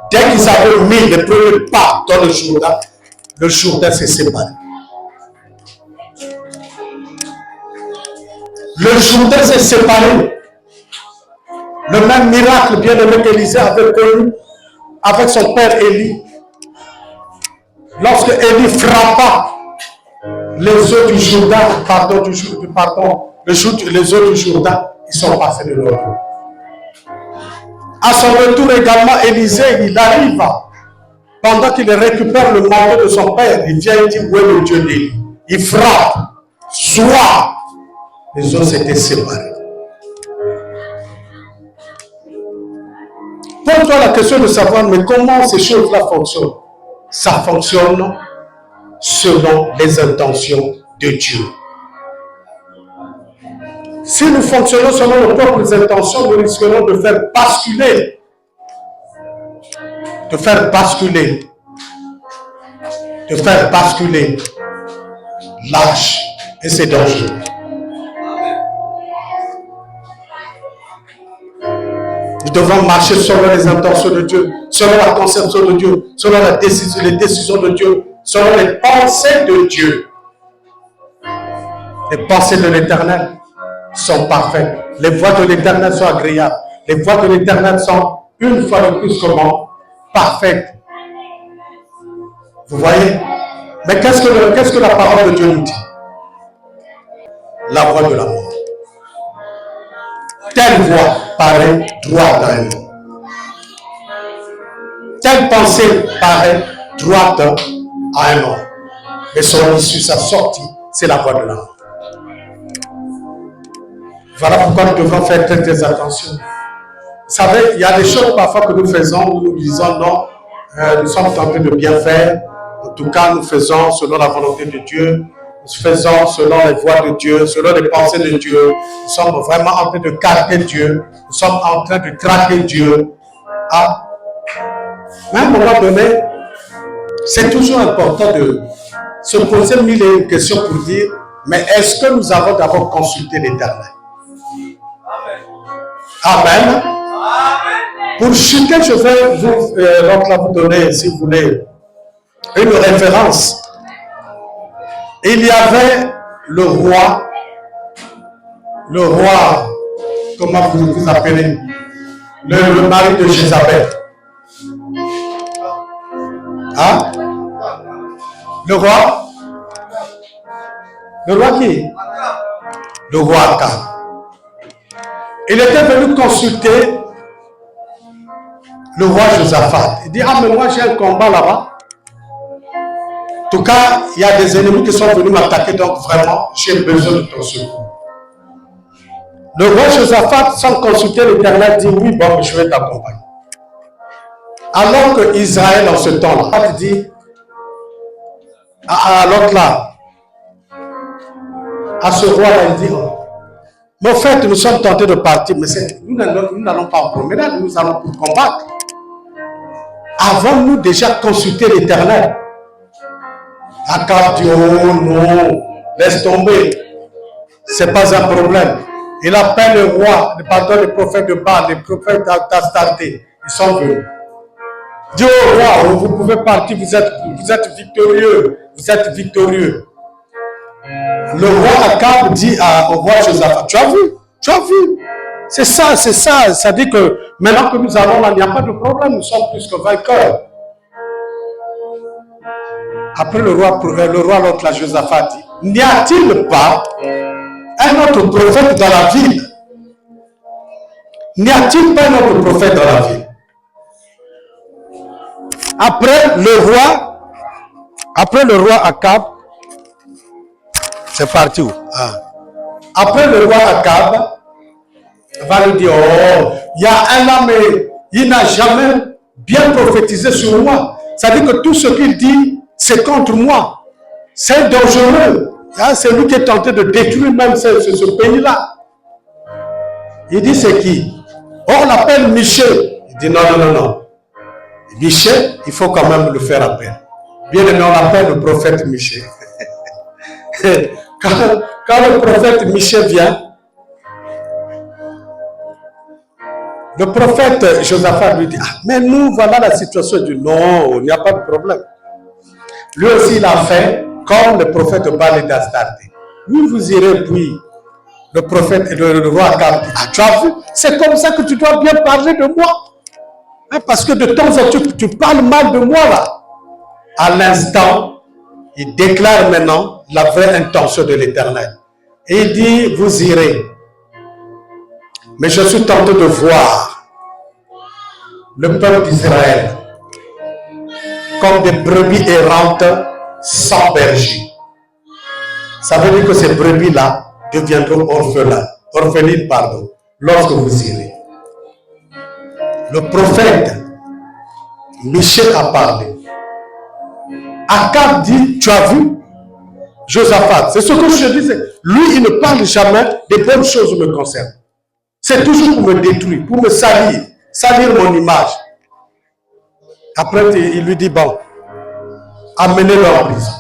dès qu'ils avaient mis les premiers pas dans le Jourdain s'est séparé. Le Jourdain s'est séparé. Le même miracle bien aimé qu'Élisée avait connu avec son père Élie. Lorsque Élie frappa les eaux du Jourdain, les eaux du Jourdain, ils sont passés de l'eau. À son retour également, Élisée, il arrive, pendant qu'il récupère le manteau de son père, il vient et dit, où est le Dieu d'Élie? Il frappe, soit les eaux s'étaient séparées. Pose-toi la question de savoir, mais comment ces choses-là fonctionnent? Ça fonctionne selon les intentions de Dieu. Si nous fonctionnons selon nos propres intentions, nous risquerons de faire basculer l'arche, et c'est dangereux. Nous devons marcher selon les intentions de Dieu, selon la conception de Dieu, selon les décisions de Dieu, selon les pensées de Dieu. Les pensées de l'Éternel sont parfaites. Les voies de l'Éternel sont agréables. Les voies de l'Éternel sont, une fois de plus, comment? Parfaites. Vous voyez? Mais qu'est-ce que la parole de Dieu nous dit? La voie de la mort. Telle voie paraît droite à un homme. Telle pensée paraît droite à un homme. Mais son issue, sa sortie, c'est la voie de la mort. Voilà pourquoi nous devons faire très attention. Vous savez, il y a des choses parfois que nous faisons où nous disons non, nous sommes tentés de bien faire. En tout cas, nous faisons selon la volonté de Dieu. Nous faisons selon les voies de Dieu, selon les pensées de Dieu. Nous sommes vraiment en train de carter Dieu. Nous sommes en train de traquer Dieu. Ah. Mais à un moment donné, c'est toujours important de se poser mille et une questions pour dire, mais est-ce que nous avons d'abord consulté l'Éternel? Amen. Pour chuter, je vais vous donner, si vous voulez, une référence. Il y avait le roi, comment vous appelez, le mari de Jézabel. Hein? Le roi qui? Le roi Akab. Il était venu consulter le roi Josaphat. Il dit, ah mais moi j'ai un combat là-bas. tout cas, il y a des ennemis qui sont venus m'attaquer, donc vraiment, j'ai besoin de ton secours. Le roi Josaphat, sans consulter l'Éternel, dit oui, bon, je vais t'accompagner. Alors que Israël, en ce temps-là, dit à l'autre là, à ce roi-là, il dit, mon frère, nous sommes tentés de partir, mais nous n'allons pas en promenade, nous allons pour combattre. Avons-nous déjà consulté l'Éternel? Akab dit, oh non, laisse tomber, c'est pas un problème. Il appelle le roi, le prophète de Baal, les prophètes d'Astarté, ils sont venus. Dit au roi, vous pouvez partir, vous êtes victorieux, vous êtes victorieux. Le roi Akab dit au roi Josaphat, tu as vu, c'est ça, ça dit que maintenant que nous allons là, il n'y a pas de problème, nous sommes plus que vainqueurs. Après le roi l'autre, la Josaphat dit, n'y a-t-il pas un autre prophète dans la ville? N'y a-t-il pas un autre prophète dans la ville? Après le roi Akab, c'est parti où? Après le roi Akab va lui dire, oh, il y a un homme, il n'a jamais bien prophétisé sur moi. Ça dit que tout ce qu'il dit, c'est contre moi. C'est dangereux. C'est lui qui est tenté de détruire même ce pays-là. Il dit, c'est qui? Oh, on l'appelle Michel. Il dit, non. Michel, il faut quand même le faire appel. Bien aimé, on l'appelle le prophète Michel. Quand le prophète Michel vient, le prophète Josaphat lui dit, mais nous, voilà la situation. Il dit, non, il n'y a pas de problème. Lui aussi, il a fait comme le prophète Baal d'Astarté. Lui, vous irez, puis le prophète et le roi Akab dit, tu as vu, c'est comme ça que tu dois bien parler de moi. Parce que de temps en temps, tu parles mal de moi là. À l'instant, il déclare maintenant la vraie intention de l'Éternel. Et il dit, vous irez. Mais je suis tenté de voir le peuple d'Israël comme des brebis errantes sans berger. Ça veut dire que ces brebis-là deviendront orphelines, lorsque vous irez. Le prophète Michel a parlé. Akab dit, tu as vu Josaphat, c'est ce que je disais. Lui, il ne parle jamais des bonnes choses me concernant. C'est toujours pour me détruire, pour me salir mon image. Après, il lui dit, bon, amenez-le en prison.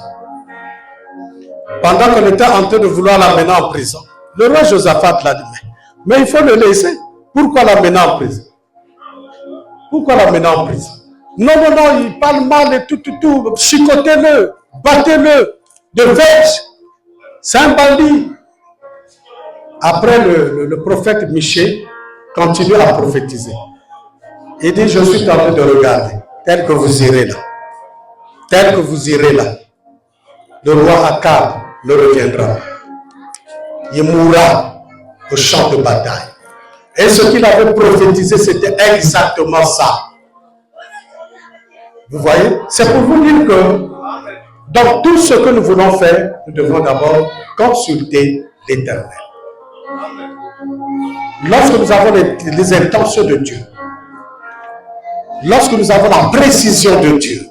Pendant qu'on était en train de vouloir l'amener en prison, le roi Josaphat l'a dit, mais il faut le laisser. Pourquoi l'amener en prison? Pourquoi l'amener en prison? Non, il parle mal et tout, chicotez-le, battez-le, de verge. C'est un bandit. Après, le prophète Michel continue à prophétiser. Il dit, je suis en train de regarder, tel que vous irez là. Tel que vous irez là. Le roi Akab le reviendra. Il mourra au champ de bataille. Et ce qu'il avait prophétisé, c'était exactement ça. Vous voyez? C'est pour vous dire que dans tout ce que nous voulons faire, nous devons d'abord consulter l'Éternel. Lorsque nous avons les intentions de Dieu, lorsque nous avons la précision de Dieu,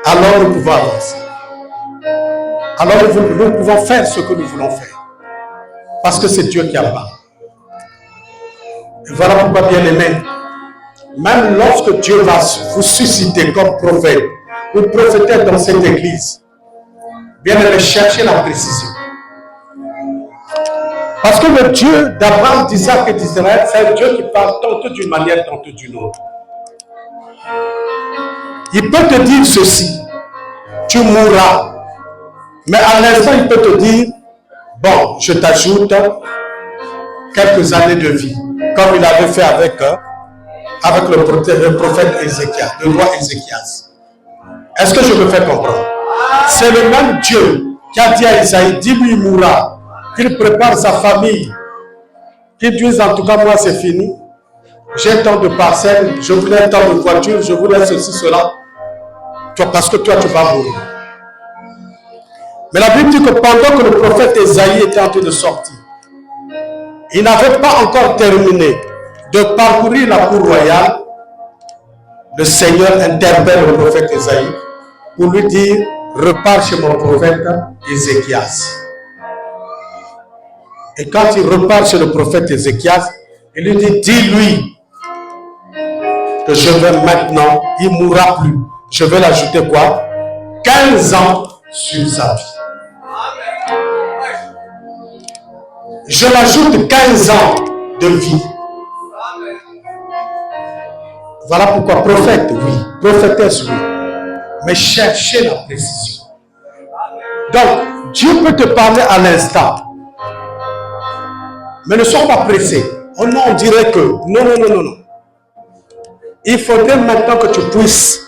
alors nous pouvons avancer. Alors nous pouvons faire ce que nous voulons faire. Parce que c'est Dieu qui a parlé. Et voilà pourquoi, bien aimé, même lorsque Dieu va vous susciter comme prophète, ou prophétesse dans cette église, bien aimé, cherchez la précision. Parce que le Dieu d'Abraham, d'Isaac et d'Israël, c'est un Dieu qui parle tantôt d'une manière, tantôt d'une autre. Il peut te dire ceci, tu mourras. Mais à l'instant, il peut te dire, bon, je t'ajoute quelques années de vie, comme il avait fait avec le prophète Ézéchias, le roi Ézéchias. Est-ce que je me fais comprendre? C'est le même Dieu qui a dit à Isaïe, dis-lui, il mourra, qu'il prépare sa famille, qu'il dise, en tout cas, moi, c'est fini. J'ai tant de parcelles, je voulais tant de voitures, je voulais ceci, cela. parce que toi, tu vas mourir. Mais la Bible dit que pendant que le prophète Ésaïe était en train de sortir, il n'avait pas encore terminé de parcourir la cour royale. Le Seigneur interpelle le prophète Ésaïe pour lui dire, repars chez mon prophète Ézéchias. Et quand il repart chez le prophète Ézéchias, il lui dit, dis-lui que je vais maintenant, il ne mourra plus. Je vais l'ajouter quoi? 15 ans sur sa vie. Je l'ajoute 15 ans de vie. Voilà pourquoi prophète, oui. Prophétesse, oui. Mais cherchez la précision. Donc, Dieu peut te parler à l'instant. Mais ne sois pas pressé. Oh non, on dirait que... Non, non, non, non, non. Il faudrait maintenant que tu puisses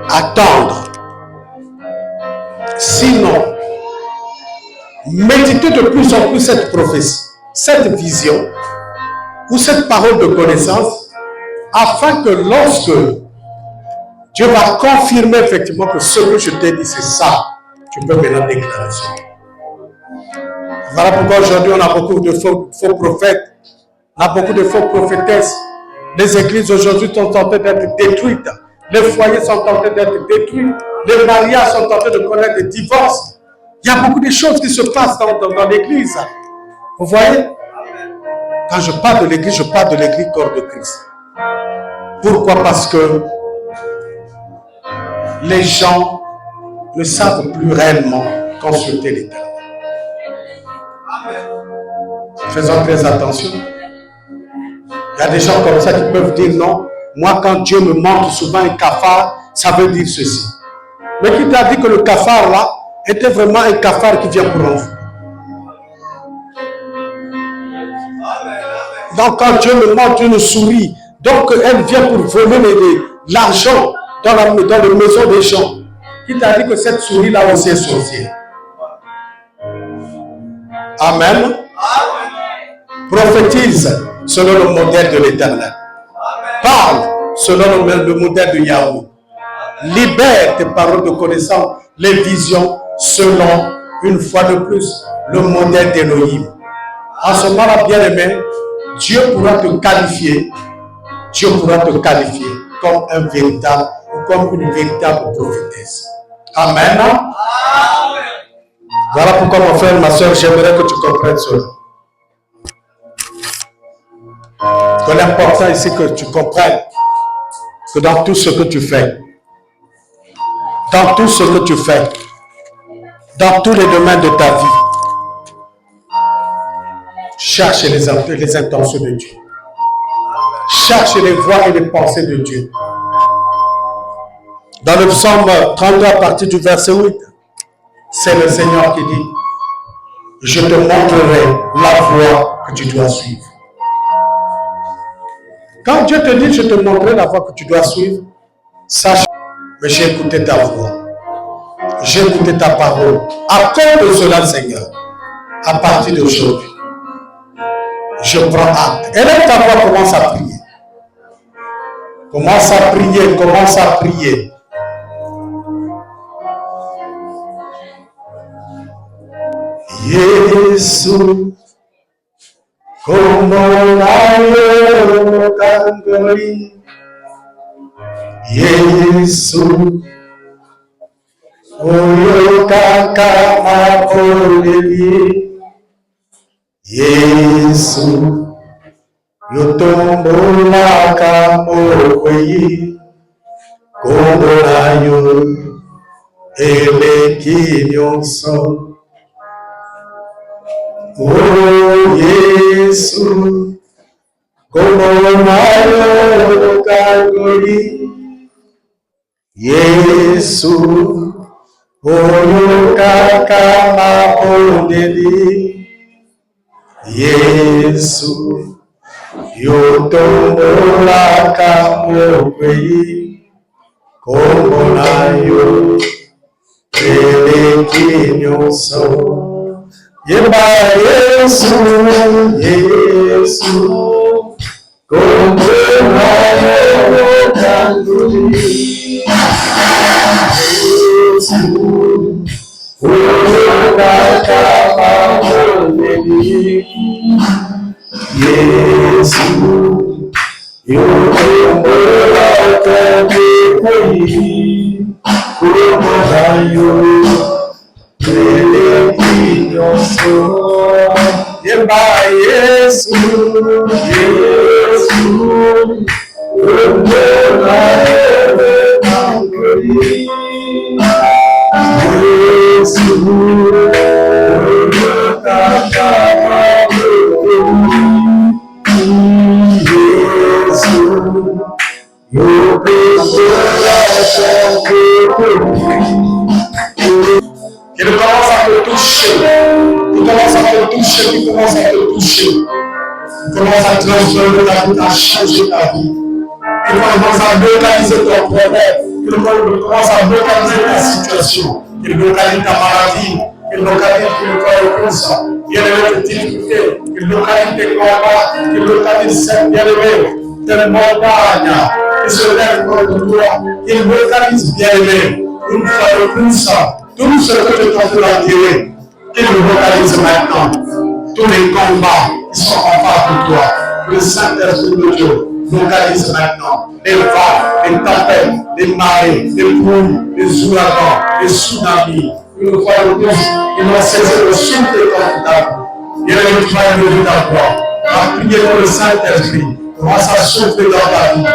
attendre. Sinon, méditez de plus en plus cette prophétie, cette vision, ou cette parole de connaissance, afin que lorsque Dieu va confirmer effectivement que ce que je t'ai dit, c'est ça, tu peux maintenant déclarer ça. Voilà pourquoi aujourd'hui on a beaucoup de faux prophètes, on a beaucoup de faux prophétesses. Les églises aujourd'hui sont en train d'être détruites, les foyers sont en train d'être détruits, les mariages sont en train de connaître des divorces. Il y a beaucoup de choses qui se passent dans l'église. Vous voyez? Quand je parle de l'église, je parle de l'église corps de Christ. Pourquoi? Parce que les gens ne savent plus réellement consulter l'Éternel. Faisons très attention. Il y a des gens comme ça qui peuvent dire non. Moi, quand Dieu me montre souvent un cafard, ça veut dire ceci. Mais qui t'a dit que le cafard là était vraiment un cafard qui vient pour enfants? Donc, quand Dieu me montre une souris, donc elle vient pour voler l'argent dans la maison des gens. Qui t'a dit que cette souris-là aussi est sorcière? Amen. Prophétise selon le modèle de l'Éternel. Parle selon le modèle de Yahweh. Libère tes paroles de connaissance, les visions selon, une fois de plus, le modèle d'Élohim. En ce moment-là, bien-aimé, Dieu pourra te qualifier, comme un véritable, ou comme une véritable prophétesse. Amen. Voilà pourquoi, mon frère, ma soeur, j'aimerais que tu comprennes cela. Que l'important ici, que tu comprennes que dans tout ce que tu fais, dans tous les domaines de ta vie, cherche les intentions de Dieu. Cherche les voies et les pensées de Dieu. Dans le psaume 32, à partir du verset 8, c'est le Seigneur qui dit, je te montrerai la voie que tu dois suivre. Quand Dieu te dit, je te montrerai la voie que tu dois suivre, sache, mais j'ai écouté ta voix. J'ai écouté ta parole. À cause de cela, Seigneur, à partir d'aujourd'hui, je prends acte. Et là, ta voix commence à prier. Commence à prier. Yesu, como nayo kangori. Yesu, oyo kaka makoleli. Yesu, yotombolaka mokwei. Como nayo eleki nyonso. Oh Yesu, como nayo kangori. Yesu, oyo kaka makoleli. Yesu, yotombolaka mokwei. Como nayo eleki nyonso. Yeba Yesu, Yesu, como nayo Qu'il commence à te toucher. Il commence à te toucher. Il commence à te toucher. Il commence à transformer ta vie, à changer ta vie. Il commence à localiser ton problème. Il commence à localiser ta situation. Il localise ta maladie. Il localise le cancer. Il localise tes difficultés. Il localise tes combats. Il localise cette bien-aimée. Tes montagnes. Il se lève contre toi. Il localise bien-aimé. Une fois de plus, tout ce que tu es en train d'attirer, qu'il le localise maintenant. Tous les combats qui sont en face de toi, le Saint-Esprit de Dieu localise maintenant. Les vagues, les tempêtes, les marées, les pluies, les ouragans, les tsunamis. Une fois de plus, ils vont saisir le souffle de ton table. Il va lever ta voix. Va prier pour le Saint-Esprit. Commence à souffler dans ta vie.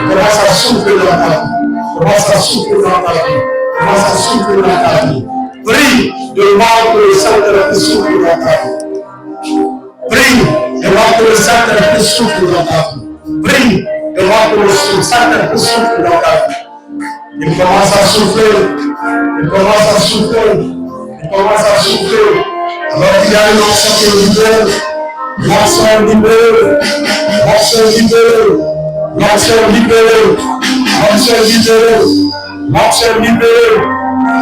Commence à souffler dans ta vie. Commence à souffler dans ta vie. Commence à souffler dans ta vie. Prie, demande que le Saint-Esprit souffle dans ta vie. Prie, demande que le Saint-Esprit souffle dans ta vie. Prie, demande que le Saint-Esprit souffle dans ta vie. Il commence à souffler. Il commence à souffler. Il commence à souffler. Alors il y a une onction qui libère. L'onction libère. L'onction libère. L'onction libère. L'onction libère. L'onction libère.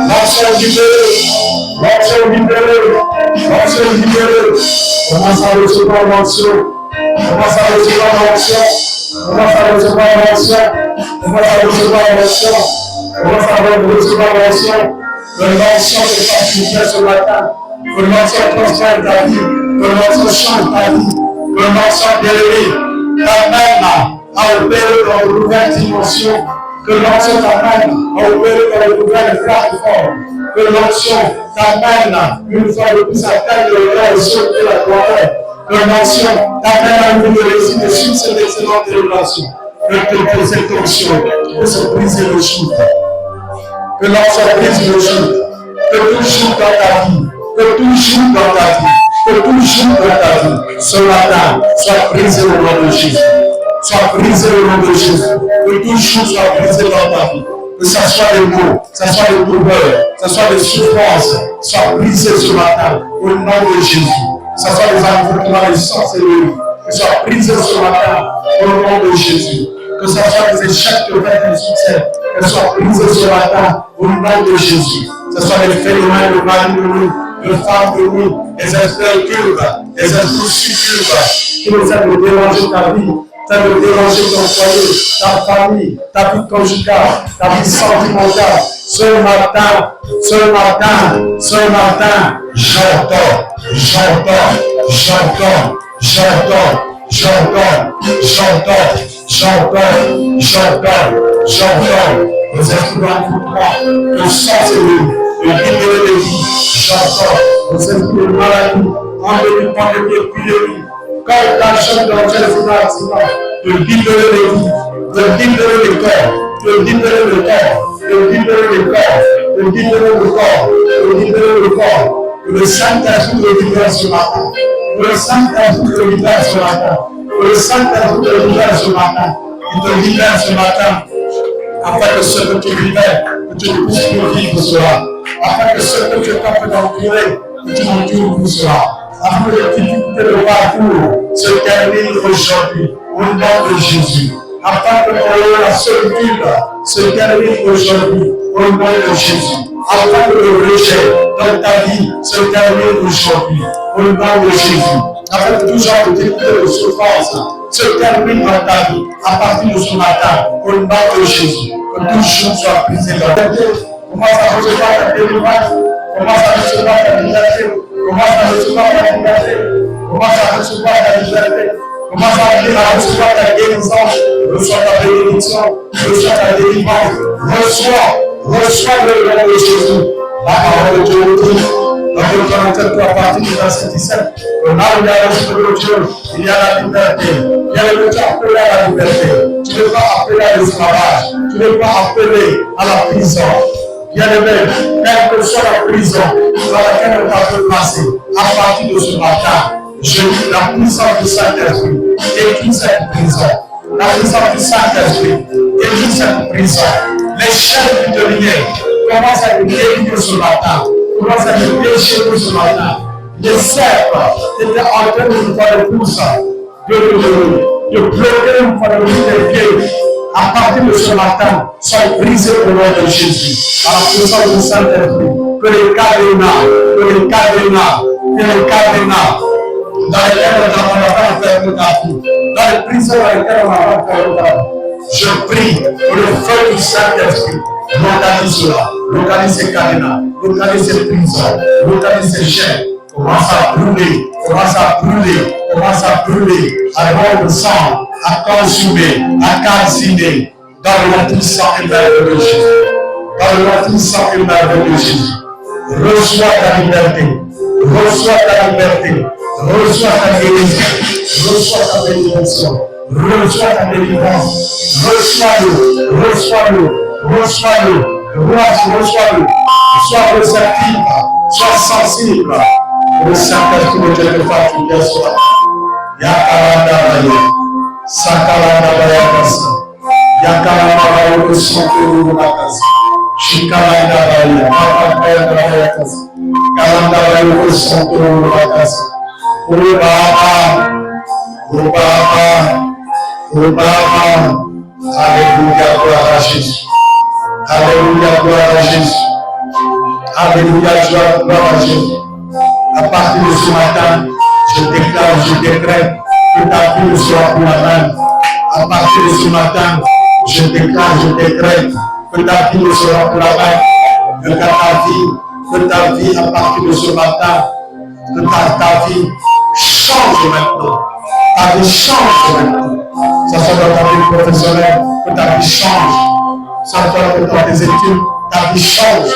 L'onction libérée, l'onction libérée, l'onction libérée. Commence à recevoir l'onction, commence à recevoir l'onction, commence à recevoir l'onction, commence à recevoir l'onction, commence à recevoir l'onction. Que l'onction te fasse lumière ce matin, que l'onction transforme ta vie, que l'onction change ta vie, que l'onction guérit, t'amène à opérer dans une nouvelle dimension. Que l'onction t'amène à opérer dans une nouvelle plateforme. Que l'onction t'amène une fois de plus à atteindre le rêve et la gloire. Que l'onction t'amène à une réussite et sur cette excellente révélation. Que cette onction puisse briser le joug. Que l'onction brise le joug. Que tout joue dans ta vie. Que tout joue dans ta vie. Que tout joue dans ta vie. Ce matin, soit brisé au nom de Jésus. Soit brisé au nom de Jésus. Que tout jour soit brisé dans ta vie. Que ce soit les maux, que ce soit les douleurs, que ce soit les souffrances, soit brisé ce matin au nom de Jésus. Que ce soit les envoûtements, les sorcelleries, que ce soit brisé ce matin au nom de Jésus. Que ce soit les échecs de faire des succès, que ce soit brisé ce matin au nom de Jésus. Que ce soit les phénomènes de mari de nous, de femmes de nous, les esprits cultes, les esprits succubes, qui nous aident de déranger ta vie. Ça veut déranger ton foyer, ta famille, ta vie conjugale, ta vie sentimentale. Ce matin, j'entends, les esprits d'envoûtement, de sorcellerie, de libérer les vies, j'entends, les esprits de maladie, endémie, pandémie, épidémie. Quand la chaîne dans Jésus accident, de libérer les vies, de libérer les corps, de libérer le corps, de libérer les corps, de libérer le corps, de libérer le corps. Que le Saint-Esprit le libère ce matin. Que le Saint-Esprit le libère ce matin. Que le Saint-Esprit le libère ce matin. Il te libère ce matin. Afin que ce que tu libères, que tu ne puisses plus vivre cela. Afin que ce que tu es capable d'endurer, que tu n'endures plus cela. Afin que les difficultés de parcours se terminent aujourd'hui, au nom de Jésus. Afin que la solitude se termine aujourd'hui, au nom de Jésus. Afin que le rejet dans ta vie se termine aujourd'hui, au nom de Jésus. avec tout genre de difficultés, de souffrance, se termine dans ta vie à partir de ce matin, au nom de Jésus. Que tout jour soit brisé dans ta vie. Commence à recevoir ta délivrance. Commence à recevoir ta liberté. Commence à recevoir ta liberté. Commence à recevoir ta liberté. Commence à recevoir ta guérison. Reçois ta bénédiction. Reçois ta délivrance. Reçois le nom de Jésus. La parole de Dieu dit, dans le Corinthiens 3, à partir du verset 17, que là où il y a l'Esprit de Dieu, il y a la liberté. Il y a le Dieu appelé à la liberté. Tu n'es pas appelé à l'esclavage. Tu n'es pas appelé à la prison. Bien-aimé, quelle que soit la prison dans laquelle on t'a fait passer, à partir de ce matin, je dis la puissance du Saint-Esprit détruit cette prison. La puissance du Saint-Esprit détruit cette prison. Les chaînes qui te liaient commencent à te détruire ce matin. Commencent à te déchirer ce matin. Les serpents étaient en train de nous faire le pouce, de bloquer une fois de tes pieds. À partir de ce matin, sont brisés au nom de Jésus. Par la puissance du Saint-Esprit. Que les cadenas, dans lesquels on n'a pas enfermé ta vie, dans les prisons dans lesquelles on n'a pas enfermé ta vie, je prie pour le feu du Saint-Esprit. Localise cela, localise ces cadenas, localise ces prisons, localise ces chaînes. Commence à brûler, avant le sang, à consumer, à calciner, dans le nom puissant et merveilleux de Jésus. Dans le nom puissant et merveilleux de Jésus. Reçois ta liberté, reçois ta liberté, reçois ta guérison, reçois ta bénédiction, reçois ta délivrance, reçois-le, sois réceptif, sois sensible. Le Saint-Esprit de Dieu te fasse une bien soir. Yakalanda Sakalanda Bayakasa, Yakalanda Bayakasa, Bayakasa, Shikalanda Bayakasa, Kalanda Bayakasa, Bayakasa, Obama, Alléluia, gloire à Jésus. Alléluia, gloire à Jésus. Alléluia, gloire à Jésus. À partir de ce matin, je déclare, je décrète que ta vie ne sera plus la même. À partir de ce matin, je déclare, je décrète que ta vie ne sera plus la même. Que ta vie, à partir de ce matin, que ta vie change maintenant. Ta vie change maintenant. Ça soit dans ta vie professionnelle, que ta vie change. Ça soit dans tes études, ta vie change.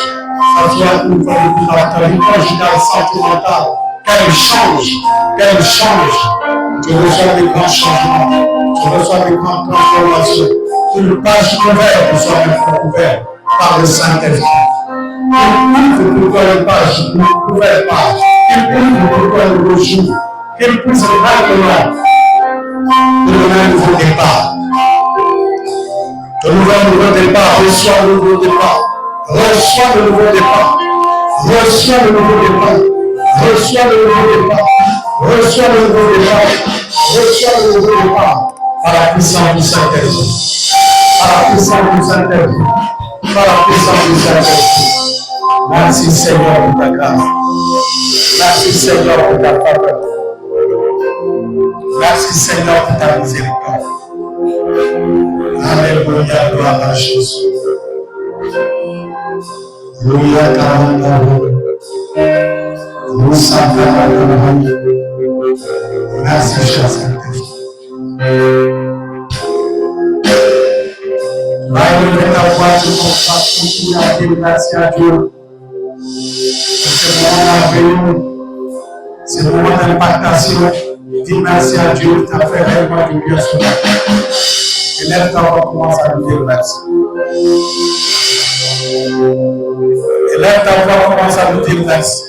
Ça soit une fois de plus dans ta vie conjugale, sentimentale. Qu'elle change. Tu reçois des grands changements. Tu reçois des grandes transformations. Une page ouverte soit maintenant ouverte par le Saint-Esprit. Il ouvre pour toi une page, une nouvelle page. Il ouvre pour toi un nouveau jour. Qu'il puisse maintenant te donner un nouveau départ. Un nouveau départ. Reçois le nouveau départ. Reçois le nouveau départ. Reçois le nouveau départ. Reçois le nouveau départ. Reçois le nouveau départ. Reçois le nouveau départ. Par la puissance du Saint-Esprit. Par la puissance du Saint-Esprit. Par la puissance du Saint-Esprit. Merci Seigneur pour ta grâce. Merci Seigneur pour ta faveur. Merci Seigneur pour ta miséricorde. Alléluia, gloire à Jésus. Alléluia, merci, cher Saint-Esprit. Va élever ta voix de compassion, continue à dire merci à Dieu. C'est le moment merveilleux, c'est le moment d'impactation. Dis merci à Dieu, tu as fait réellement du bien sur toi. Et lève ta voix, commence à lui dire merci. Et lève ta voix, commence à lui dire merci.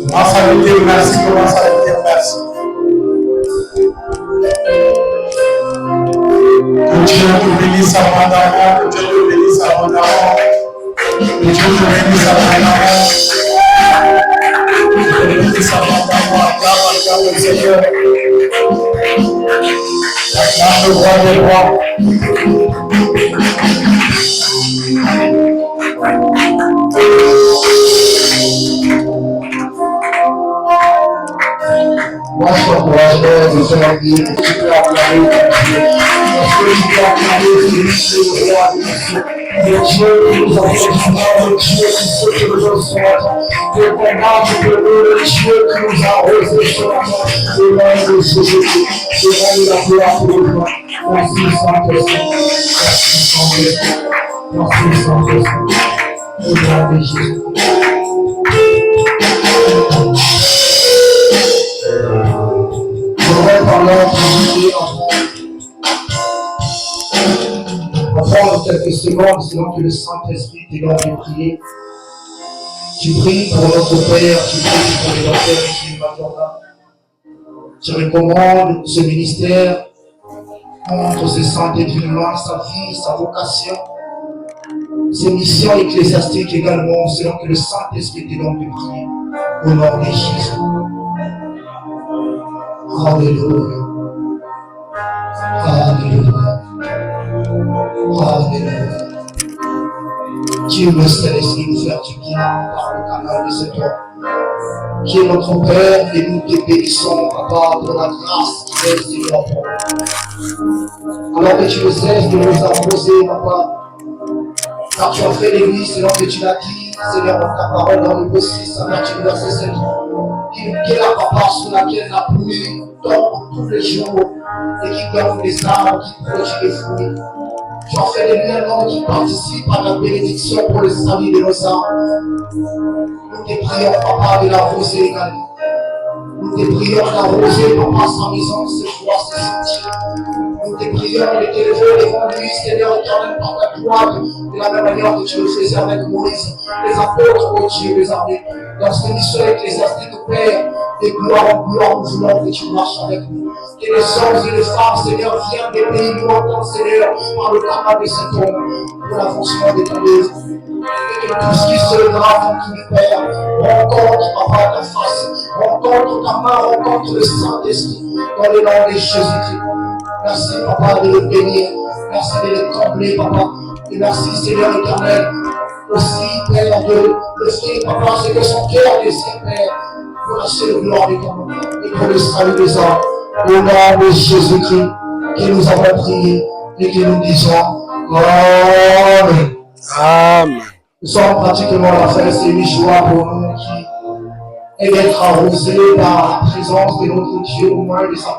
Commence à lui dire merci, commence à lui dire merci. Que Dieu te bénisse abondamment, que Dieu te bénisse abondamment, que Dieu te bénisse abondamment, que Dieu te bénisse abondamment. Acclame le Seigneur, acclame le roi des rois. Seigneur, nous sommes liés, que tu peux acclamer, parce que tu peux acclamer celui qui est le roi de Dieu. Le Dieu qui nous a fait du mal, le Dieu qui sait que nous sommes, le combat de nous, le Dieu qui nous a arrosé ce matin, le nom de Jésus, le nom de la gloire pour nous. Merci Saint-Esprit, merci Saint-Esprit, au nom de Jésus. Je par l'ordre prier avant quelques secondes, selon que le Saint-Esprit t'ait donné de prier. Tu pries pour notre Père, tu pries pour les enfants qui m'attendent. Tu recommandes ce ministère contre ses santé humains, sa vie, sa vocation, ses missions ecclésiastiques également, selon que le Saint-Esprit t'ait donné de prier. Au nom de Jésus. Alléluia. Alléluia. Alléluia. Dieu le Saint-Esprit nous faire du bien par le canal de cet homme, qui est notre Père, et nous te bénissons, Papa, pour la grâce qui est Seigneur pour nous. Alors que tu ne cesses de nous arroser, Papa, car tu as fait de lui selon que tu l'as dit, Seigneur, dans ta parole, dans le verset 6, verset 7, qui est la papa sous laquelle la pluie tombe tous les jours et qui donne des arbres, qui produit des fruits. Tu as fait de lui un homme qui participe à la bénédiction pour le salut de nos âmes. Nous te prions, Papa, de l'arroser également. Nous te prions d'arroser, Papa, sa maison, ses joies, ses sentiers. Nous te prions de t'élever devant lui, Seigneur éternel, par ta gloire, de la même manière que tu le faisais avec Moïse, les apôtres, ô Dieu, les armées. Dans cette mission ecclésiastique, Père, de gloire en gloire, nous voulons que tu marches avec nous. Que les hommes et les femmes, Seigneur, viennent des pays lointains, Seigneur, par le canal de cet homme, pour l'avancement de ton œuvre. Et que tout ce qui se lèvera contre nous, Père, rencontre, Papa, ta face, rencontre ta main, rencontre le Saint-Esprit, dans le nom de Jésus-Christ. Merci, Papa, de le bénir. Merci de le combler, Papa. Et merci, Seigneur éternel, aussi, Père, de le faire, Papa, c'est que son cœur désire, Père, pour la seule gloire de ton nom et pour le salut des hommes. Au nom de Jésus-Christ, que nous avons prié et que nous disons Amen. Amen. Nous sommes pratiquement à la fin de ces 8 jours pour nous qui est d'être arrosés par la présence de notre Dieu au moins de sa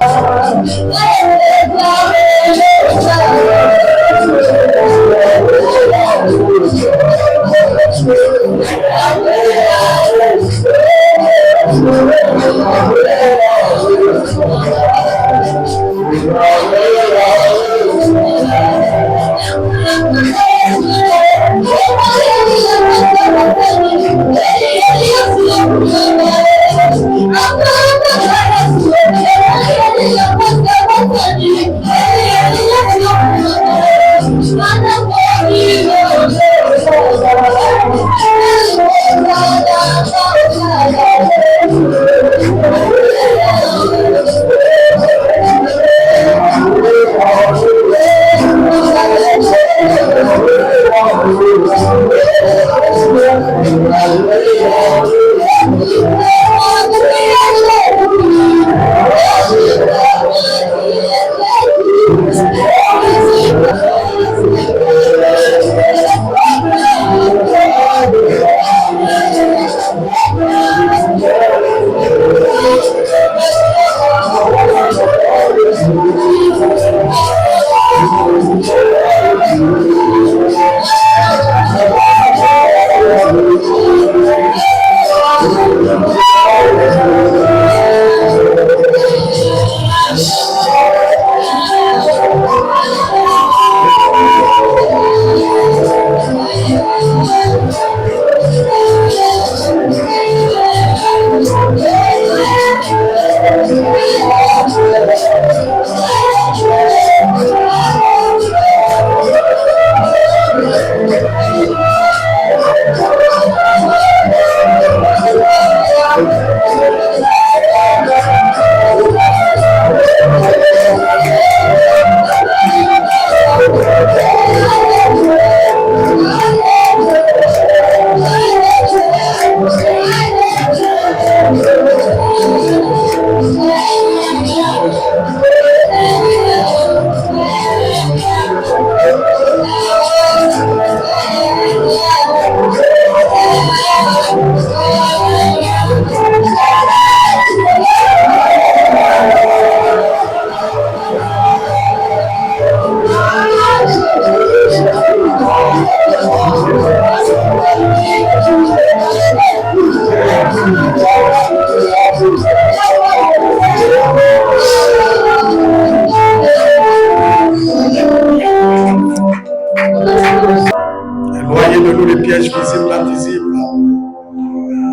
Éloignez de nous les pièges visibles et invisibles,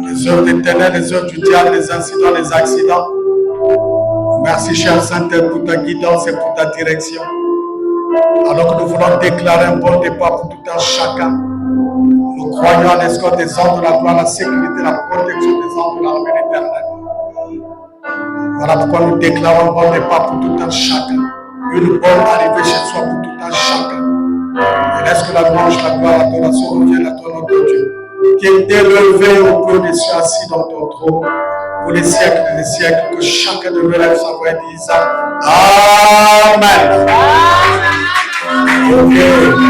les œuvres des ténèbres, les œuvres du diable, les incidents, les accidents. Merci, cher Saint-Père, pour ta guidance et pour ta direction. Alors que nous voulons déclarer un bon départ pour tout un chacun, nous croyons à l'escorte des anges de la gloire, la sécurité, la protection des anges de l'armée éternelle. Voilà pourquoi nous déclarons un bon départ pour tout un chacun, une bonne arrivée chez soi pour tout un chacun. Et laisse que la louange, la gloire, l'adoration reviennent à toi, notre Dieu, qui est élevé au peu des cieux, assis dans ton trône, pour les siècles et les siècles, que chacun de nous lève sa voix et dise Amen. Amen. Okay.